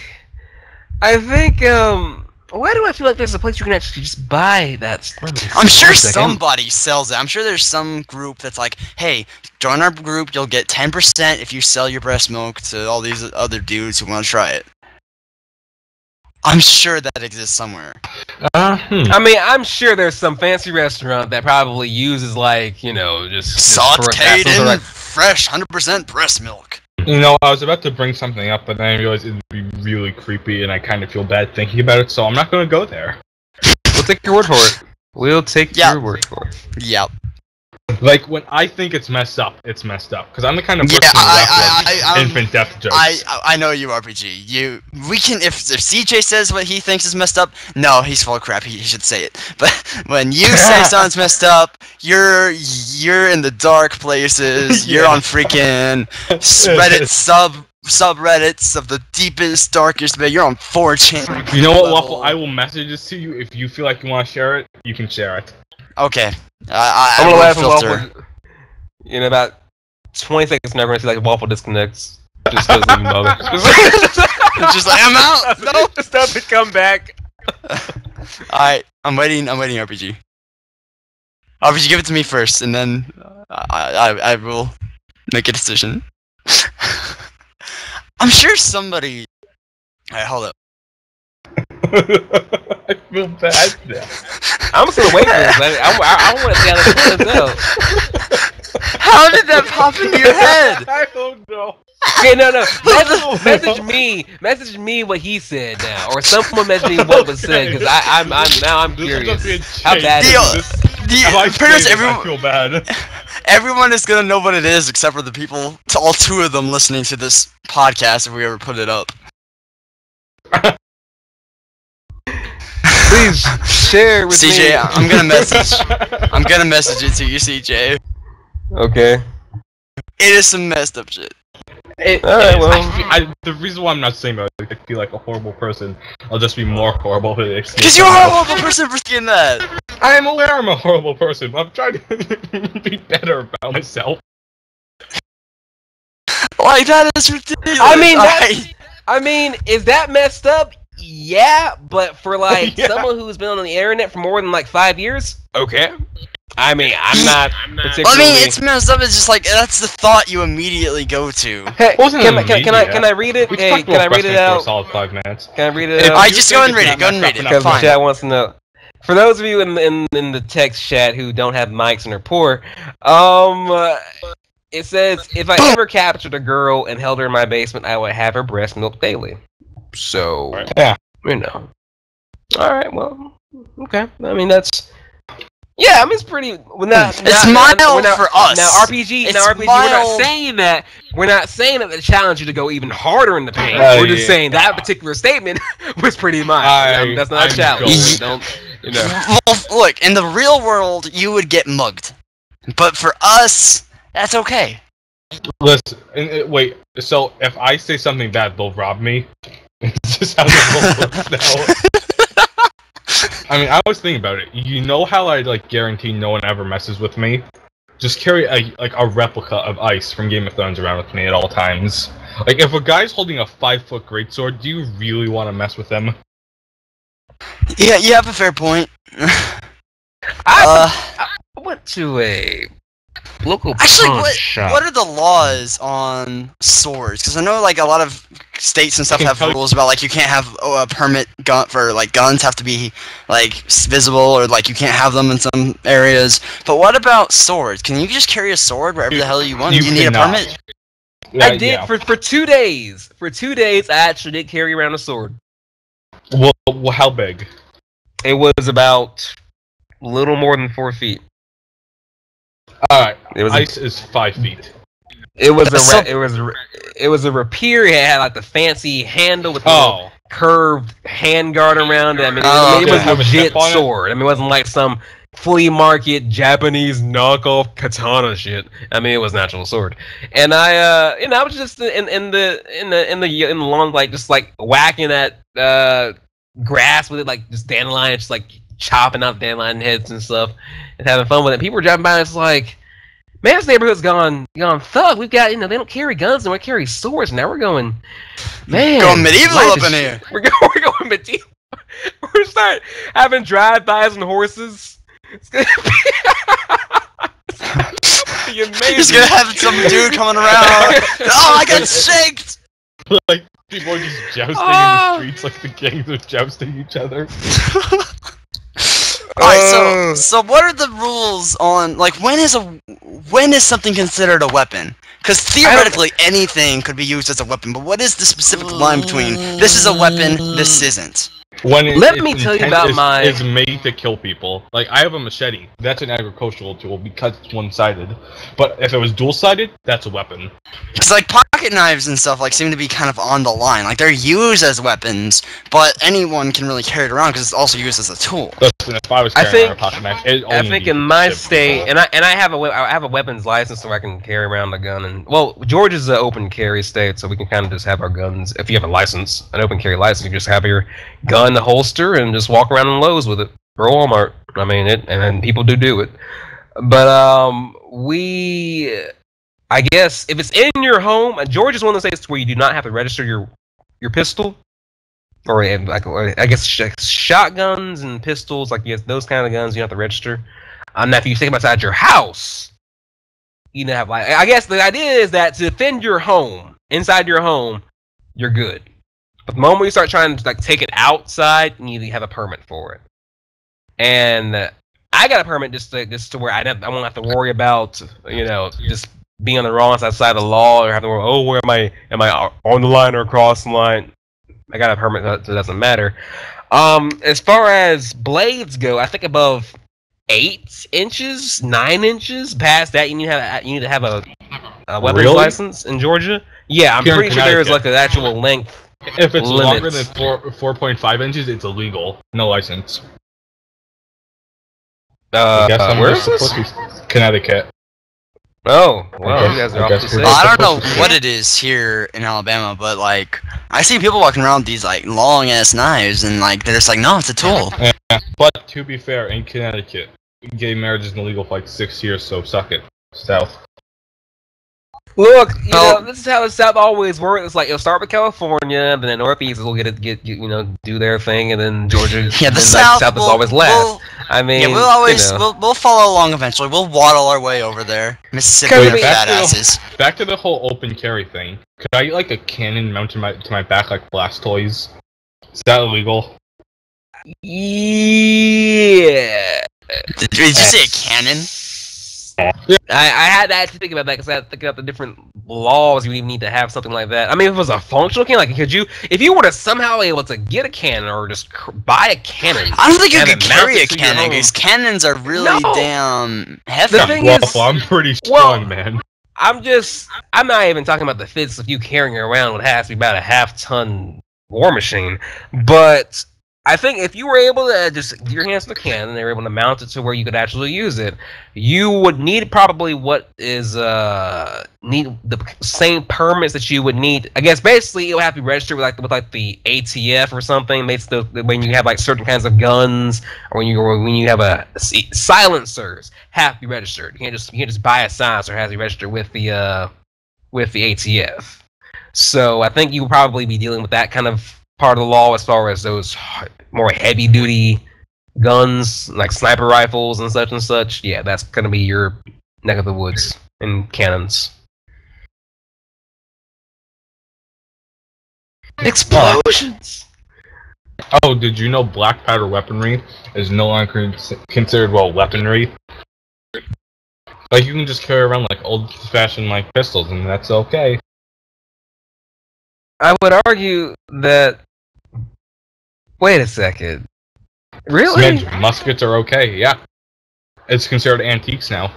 why do I feel like there's a place you can actually just buy that? I'm sure somebody sells it. I'm sure there's some group that's like, hey, join our group, you'll get 10% if you sell your breast milk to all these other dudes who want to try it. I'm sure that exists somewhere. I mean, I'm sure there's some fancy restaurant that probably uses just sauteed in fresh 100% breast milk. I was about to bring something up, but then I realized it'd be really creepy, and I kind of feel bad thinking about it, so I'm not going to go there. We'll take your word for it. We'll take your word for it. Yep. Like, when I think it's messed up, it's messed up. Because I'm the kind of person who left infant death jokes. I know you, RPG. We can, if CJ says what he thinks is messed up, no, he's full of crap, he should say it. But when you say something's messed up, you're in the dark places, you're on freaking Reddit subreddits of the deepest, darkest, but you're on 4chan. You know what, Waffle? I will message this to you. If you feel like you want to share it, you can share it. Okay. I'm gonna laugh at Waffle. In about 20 seconds, never gonna see like Waffle disconnects. Just doesn't even bother. It's just like, I'm out! No! Just doesn't come back. Alright, I'm waiting, RPG. RPG, give it to me first, and then I will make a decision. I'm sure somebody... Alright, hold up. I feel bad now. I'm just gonna wait for this. I want to see how this plays out. How did that pop into your head? I don't know. Okay, no. Message me what he said now, or someone message me what was said, because I'm curious. How bad is this? Pretty much everyone, I feel bad. Everyone is gonna know what it is, except for the people, all two of them listening to this podcast if we ever put it up. Please share with me. CJ, I'm gonna message it to you, CJ. Okay. It is some messed up shit. Alright, well. The reason why I'm not saying about it, I feel like a horrible person. I'll just be more horrible for it. Because you're a horrible person for thinking that! I am aware I'm a horrible person, but I'm trying to be better about myself. Like, that is ridiculous! I mean, is that messed up? Yeah, but for like someone who's been on the internet for more than like 5 years? Okay. I mean, I'm not particularly... I mean, it's messed up, it's just like, that's the thought you immediately go to. Hey, can I read it? Hey, can I read it out? For a solid 5 minutes. Can I read it out? I just go and read it, Because the chat wants to know. For those of you in the text chat who don't have mics and are poor, it says, if I ever captured a girl and held her in my basement, I would have her breast milk daily. So, yeah, you know. Alright, well, okay. I mean, that's... Yeah, I mean, it's pretty... It's mild for us. Now, RPG, we're not saying that. We're not saying that to challenge you to go even harder in the paint. We're just saying that particular statement was pretty mild. That's not a challenge. Don't, you know. Well, look, in the real world, you would get mugged. But for us, that's okay. Listen, wait, so if I say something bad, they'll rob me? It's just how the world works now. I mean, I was thinking about it. You know how I guarantee no one ever messes with me? Just carry a replica of Ice from Game of Thrones around with me at all times. Like, if a guy's holding a 5-foot greatsword, do you really want to mess with him? Yeah, you have a fair point. I went to a local what are the laws on swords? Because I know a lot of states and stuff have rules about you can't have a permit gun for guns have to be visible, or you can't have them in some areas. But what about swords? Can you just carry a sword wherever the hell you want? Do you need a permit? I did for 2 days. For 2 days, I actually did carry around a sword. Well, how big? It was about a little more than 4 feet. Alright, Ice is 5 feet. It was a rapier. It had the fancy handle with the curved handguard around it. I mean, it was a legit sword. I mean, it wasn't like some flea market Japanese knockoff katana shit. I mean, it was an actual sword. And I was just in the lawn, just whacking at grass with it, just dandelion, just chopping out dandelion heads and stuff, and having fun with it. People were driving by, and it's like, man, this neighborhood's gone thug. We've got, they don't carry guns, and we carry swords. Now we're going, man. Going medieval up in here. We're going medieval. We're gonna start having drive-bys on horses. It's gonna be amazing. He's gonna have some dude coming around. Oh, I got shaked. People are just jousting in the streets like the gangs are jousting each other. Alright, so what are the rules on when is something considered a weapon? Because theoretically anything could be used as a weapon, but what is the specific line between this is a weapon, this isn't? Let me tell you about my... It's made to kill people. Like, I have a machete. That's an agricultural tool because it's one-sided. But if it was dual-sided, that's a weapon. It's like pocket knives and stuff like seem to be kind of on the line. Like they're used as weapons, but anyone can really carry it around because it's also used as a tool. Listen, if I was carrying a pocket knife, I think in my state, and I have a weapons license, so I can carry around a gun. And well, Georgia's an open carry state, so we can kind of just have our guns. If you have a license, an open carry license, you just have your gun, the holster, and just walk around in Lowe's with it or Walmart. I mean, and people do it. But I guess if it's in your home, Georgia's one of those states where you do not have to register your pistol, or I guess shotguns and pistols, like yes, those kind of guns you have to register. Now, if you take them outside your house, you know, have I guess the idea is that to defend your home, inside your home, you're good. But the moment you start trying to like take it outside, you need to have a permit for it. And I got a permit just to where I won't have to worry about, you know, just being on the wrong side of the law or have to worry, oh, where am I on the line or across the line? I got a permit, so it doesn't matter. As far as blades go, I think above 8 inches, 9 inches, past that, you need to have a weapons license in Georgia. Yeah, I'm pretty sure there is like an actual length. If it's longer than 4.5 inches, it's illegal. No license. Where is this? Connecticut. Oh, well, you guys are off to say. I don't know what it is here in Alabama, but like I see people walking around with these like long ass knives, and like they're just like, no, it's a tool. Yeah. But to be fair, in Connecticut, gay marriage is illegal for like 6 years, so suck it, South. Look, you know, this is how the South always works. It's like it'll start with California, then the Northeast will get you know, do their thing, and then Georgia. Yeah, the South is always last. I mean, yeah, we'll always we'll follow along eventually. We'll waddle our way over there, Mississippi badasses. Back to the whole open carry thing. Could I get like a cannon mounted to my back like Blastoise? Is that illegal? Yeah. Did you say a cannon? Yeah. I had to think about that because I had to think about the different laws you even need to have something like that. I mean, if it was a functional cannon, like if you were to somehow be able to get a cannon or just buy a cannon, I don't think you could carry a cannon because cannons are really damn heavy. The thing is, I'm pretty strong, man. I'm not even talking about the physics of you carrying around what has to be about a half-ton war machine, but I think if you were able to just get your hands on the cannon and they were able to mount it to where you could actually use it, you would need probably what is need the same permits that you would need. I guess basically it would have to be registered with like the ATF or something. When you have like certain kinds of guns or when you have silencers have to be registered. You can't just buy a silencer. It has to be registered with the ATF. So I think you would probably be dealing with that kind of part of the law as far as those more heavy duty guns like sniper rifles and such. Yeah, that's gonna be your neck of the woods and cannons. Explosions. Oh, did you know black powder weaponry is no longer considered weaponry? Like you can just carry around like old-fashioned like pistols, and that's okay. I would argue that. Wait a second. Really? Muskets are okay, yeah. It's considered antiques now.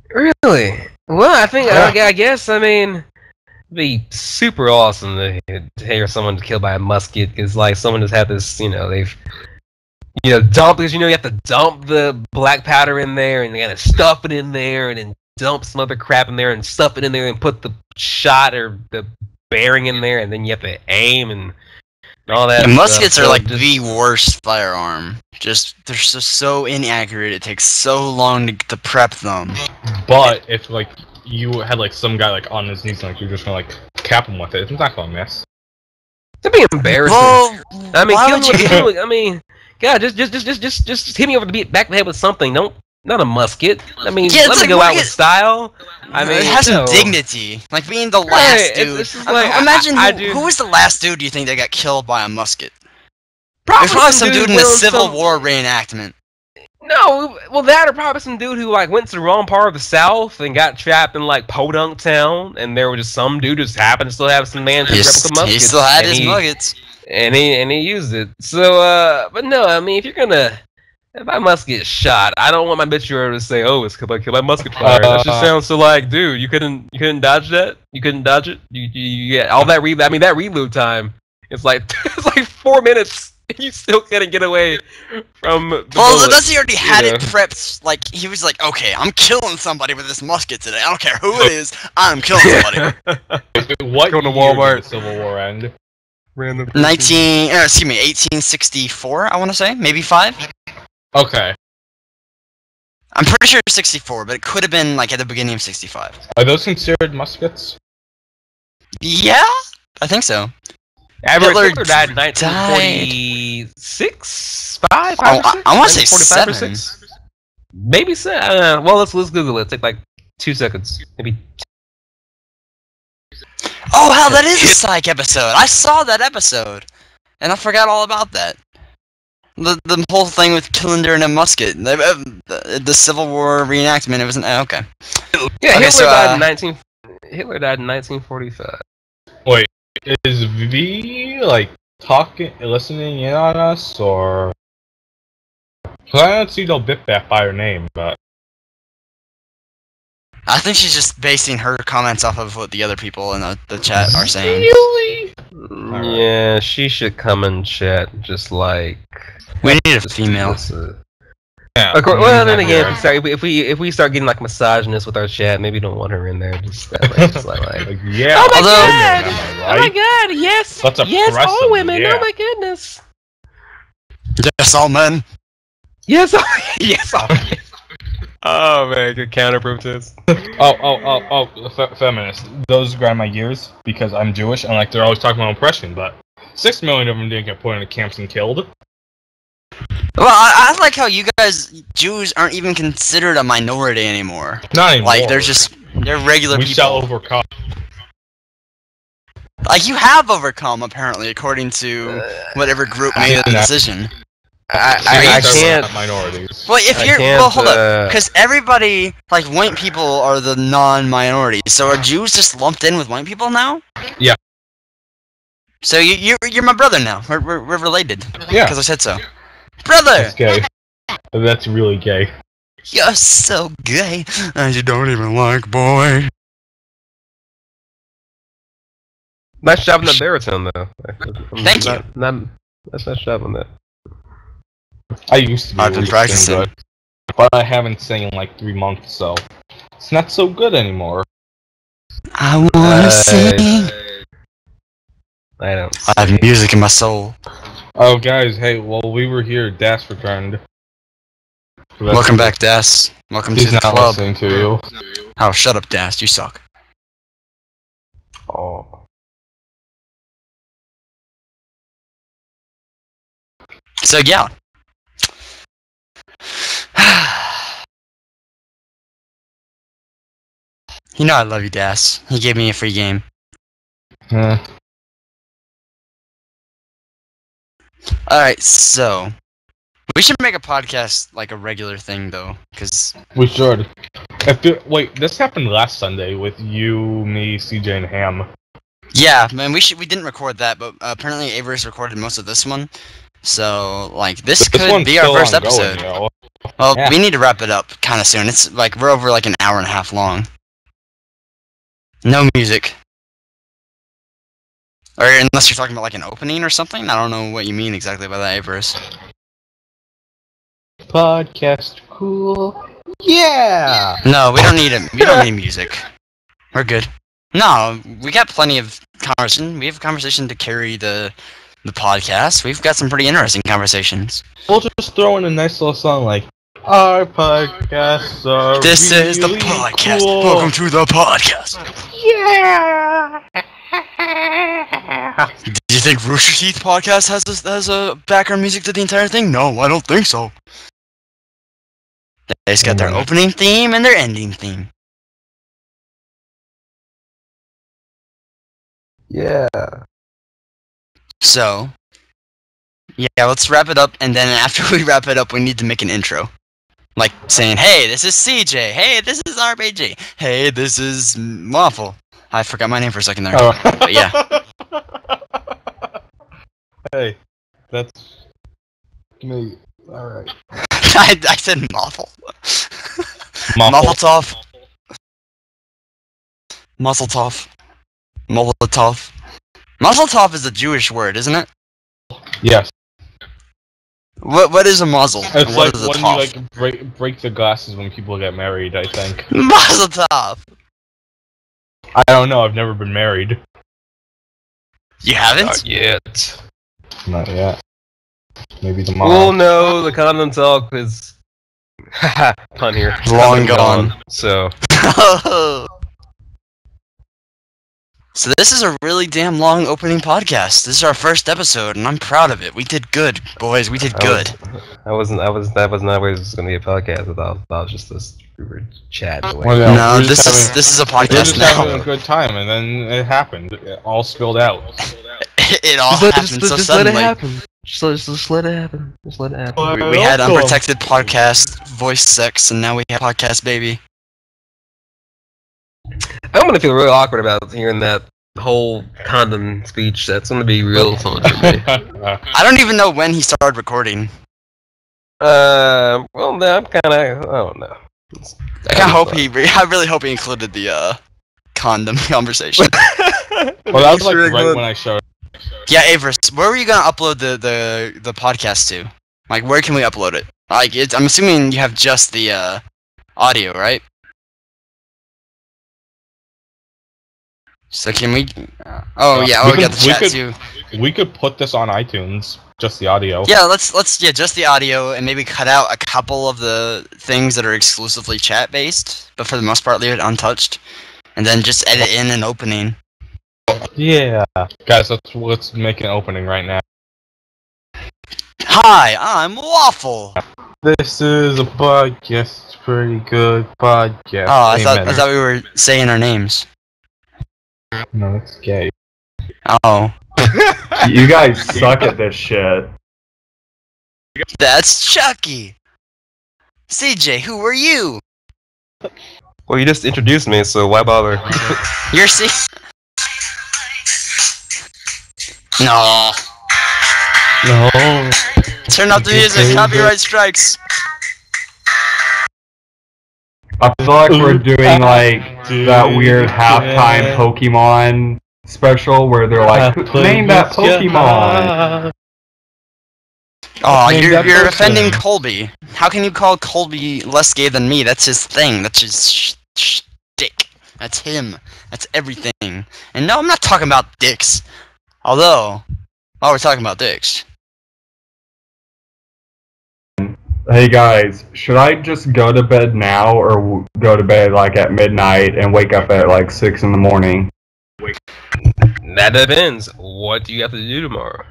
Really? Well, I think, I guess, I mean, it'd be super awesome to hear someone killed by a musket, because, like, someone just had this, you know, they've, you know, because, you know, you have to dump the black powder in there, and you gotta stuff it in there, and then dump some other crap in there, and stuff it in there, and put the shot or the bearing in there, and then you have to aim, and all that. And muskets are like the worst firearm. They're just so inaccurate. It takes so long to prep them. But if like you had like some guy like on his knees, and, like you're just gonna like cap him with it, it's not gonna miss. It'd be embarrassing. Well, I mean, I mean, God, just hit me over the back of the head with something. Not a musket. I mean, yeah, let me go out with style. I mean, it has some dignity. Like being the last dude. Imagine who was the last dude you think that got killed by a musket? Probably some dude in the Civil War reenactment. No, well, that or probably some dude who like went to the wrong part of the South and got trapped in like Podunk Town, and there was just some dude who just happened to still have some man with replica muskets. He still had his muskets. and he used it. So, but no, I mean, if I must get shot, I don't want my obituary to say, "Oh, it's because I killed my musket fire." That just sounds so like, dude, you couldn't dodge that. You couldn't dodge it. You get all that reload. I mean, that reload time. It's like 4 minutes. You still couldn't get away from the bullet, that's he already had it prepped. Like, he was like, okay, I'm killing somebody with this musket today. I don't care who it is, I'm killing somebody. What Going to year Walmart. did the Civil War end? Random 1864, I want to say. Maybe 5? Okay. I'm pretty sure it's 64, but it could have been, like, at the beginning of 65. Are those considered muskets? Yeah? I think so. Hitler died in 1946? 5? I want to say 7. Maybe 7. Well, let's Google it. Take like 2 seconds. Maybe. Oh, hell, that is a psych episode. I saw that episode. And I forgot all about that. The whole thing with killing during a musket. The Civil War reenactment, it wasn't... okay. Yeah, Okay, Hitler died in 1945. Wait, is V like listening in on us, or? Cause I don't see no bit back by her name, but I think she's just basing her comments off of what the other people in the chat are saying. really? Yeah, she should come and chat. Just like We need a female. Yeah. Of course, well, then again, if we start getting like misogynist with our chat, maybe don't want her in there. Just like, Like, yeah. oh my Although- god! Am I Oh my right? god! Yes, That's yes, all oppressive, women. yeah. Oh my goodness. Yes, all men. Yes, yes. Oh man, good counterproof to this. Feminist. Those grind my gears because I'm Jewish and like they're always talking about oppression, but 6 million of them didn't get put into camps and killed. Well, I like how you guys, Jews, aren't even considered a minority anymore. Not anymore. Like, they're regular we people. shall overcome. Like, you have overcome, apparently, according to whatever group made the decision. I can't. Minorities. Well, if I you're... can't, Well, hold up. Because everybody... Like, white people are the non-minorities. So are Jews just lumped in with white people now? Yeah. So you're my brother now. We're related. Yeah. Because I said so. Brother! That's gay. That's really gay. You're so gay. And you don't even like boy. Nice job on that baritone, though. Thank you. That's nice job on that. I used to be I've been able to practicing. sing, but I haven't sang in like 3 months, so it's not so good anymore. I wanna sing. I don't. I have music in my soul. Oh, guys, hey, well, we were here. Das returned. Welcome back, Das. Welcome to He's the not club. listening to you. Oh, shut up, Das. You suck. Oh. So, yeah. You know I love you, Das. He gave me a free game. Alright, so... We should make a podcast like a regular thing, though, because... We should. Wait, this happened last Sunday with you, me, CJ, and Ham. Yeah, man, we didn't record that, but apparently Avery's recorded most of this one. So, like, this could one's be our still first ongoing, episode. yo. Well, Yeah. we need to wrap it up kind of soon. It's like, we're over like an hour and a half long. No music. Or unless you're talking about like an opening or something? I don't know what you mean exactly by that, Averis. Podcast cool. Yeah! No, we don't need it. We don't need music. We're good. No, we got plenty of conversation. We have conversation to carry the podcast. We've got some pretty interesting conversations. We'll just throw in a nice little song like, our podcasts are This is the really podcast. cool. Welcome to the podcast. Yeah! Do you think Rooster Teeth podcast has a background music to the entire thing? No, I don't think so. They just got their opening theme and their ending theme. Yeah. So, yeah, let's wrap it up, and then after we wrap it up, we need to make an intro. Like saying, hey, this is CJ. Hey, this is RBG. Hey, this is Waffle. I forgot my name for a second there. Oh. But yeah. Hey, that's me. All right. I said Mazel. Muffle. Mazel tov. Mazel tov. Mazel tov. Mazel tov is a Jewish word, isn't it? Yes. What is a mazel? It's And what like is a when tov? you like break the glasses when people get married. I think. Mazel tov. I don't know. I've never been married. You haven't? Not yet. Not yet. Maybe tomorrow. Well, no, the condom talk is pun here. Long Condom gone. So So this is a really damn long opening podcast. This is our first episode, and I'm proud of it. We did good, boys. We did good. that was not always going to be a podcast. I thought it was just this. We were chatting away. Well, no, No, we're just this is a We're podcast just having now. a good time, and then it happened. It all spilled out. It all happened so Just suddenly. let it happen. Just let it happen. Just let it happen. We had unprotected podcast, voice sex, and now we have podcast baby. I'm gonna feel really awkward about hearing that whole condom speech. That's gonna be real fun for me. I don't even know when he started recording. Well, I'm kind of. I don't know. I really hope he included the condom conversation. Well, that was like right when I showed. Yeah, Avris, where were you gonna upload the podcast to? Like, where can we upload it? Like, I'm assuming you have just the audio, right? So can we? We got the chat too. We could put this on iTunes, just the audio. Yeah, let's just the audio and maybe cut out a couple of the things that are exclusively chat based, but for the most part leave it untouched, and then just edit in an opening. Yeah, guys, let's make an opening right now. Hi, I'm Waffle. This is a podcast, it's pretty good podcast. Oh, I thought we were saying our names. No, it's gay. Oh, You guys suck at this shit. that's Chucky. CJ, who are you? Well, you just introduced me, so why bother? You're C. No. No. Turn off the music. Copyright strikes. I feel like we're doing like that weird halftime Pokemon special where they're like, name that Pokemon. Oh, Name you're that person. offending Colby. How can you call Colby less gay than me? That's his thing. That's his shtick. That's him. That's everything. And no, I'm not talking about dicks. Although, we're talking about dicks. Hey guys, should I just go to bed now or go to bed like at midnight and wake up at like 6 in the morning? That depends. What do you have to do tomorrow?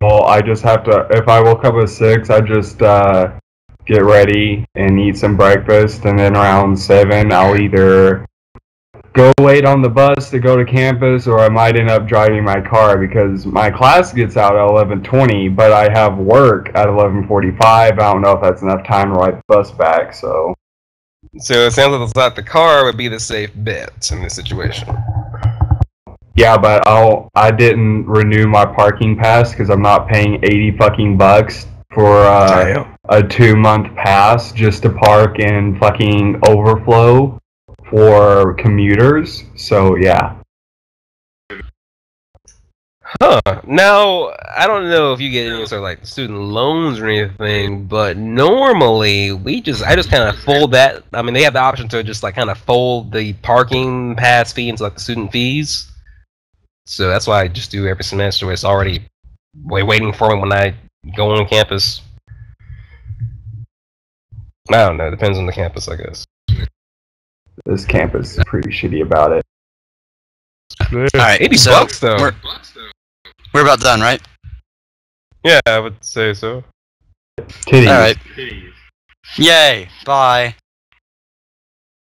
Well, I just have to, if I woke up at 6, I just get ready and eat some breakfast, and then around 7 I'll either go wait on the bus to go to campus, or I might end up driving my car because my class gets out at 11:20, but I have work at 11:45. I don't know if that's enough time to ride the bus back, so... So it sounds like it's not the car would be the safe bet in this situation. Yeah, but I didn't renew my parking pass because I'm not paying 80 fucking bucks for a 2-month pass just to park in fucking overflow for commuters. So yeah. Huh. Now, I don't know if you get any sort of like student loans or anything, but normally I just kind of fold that. I mean, they have the option to just like kind of fold the parking pass fee into like the student fees. So that's why I just do every semester where it's already waiting for me when I go on campus. I don't know. It depends on the campus, I guess. This campus is pretty shitty about it. Alright, $80 so bucks though. we're about done, right? Yeah, I would say so. Titties. Alright. Yay, bye.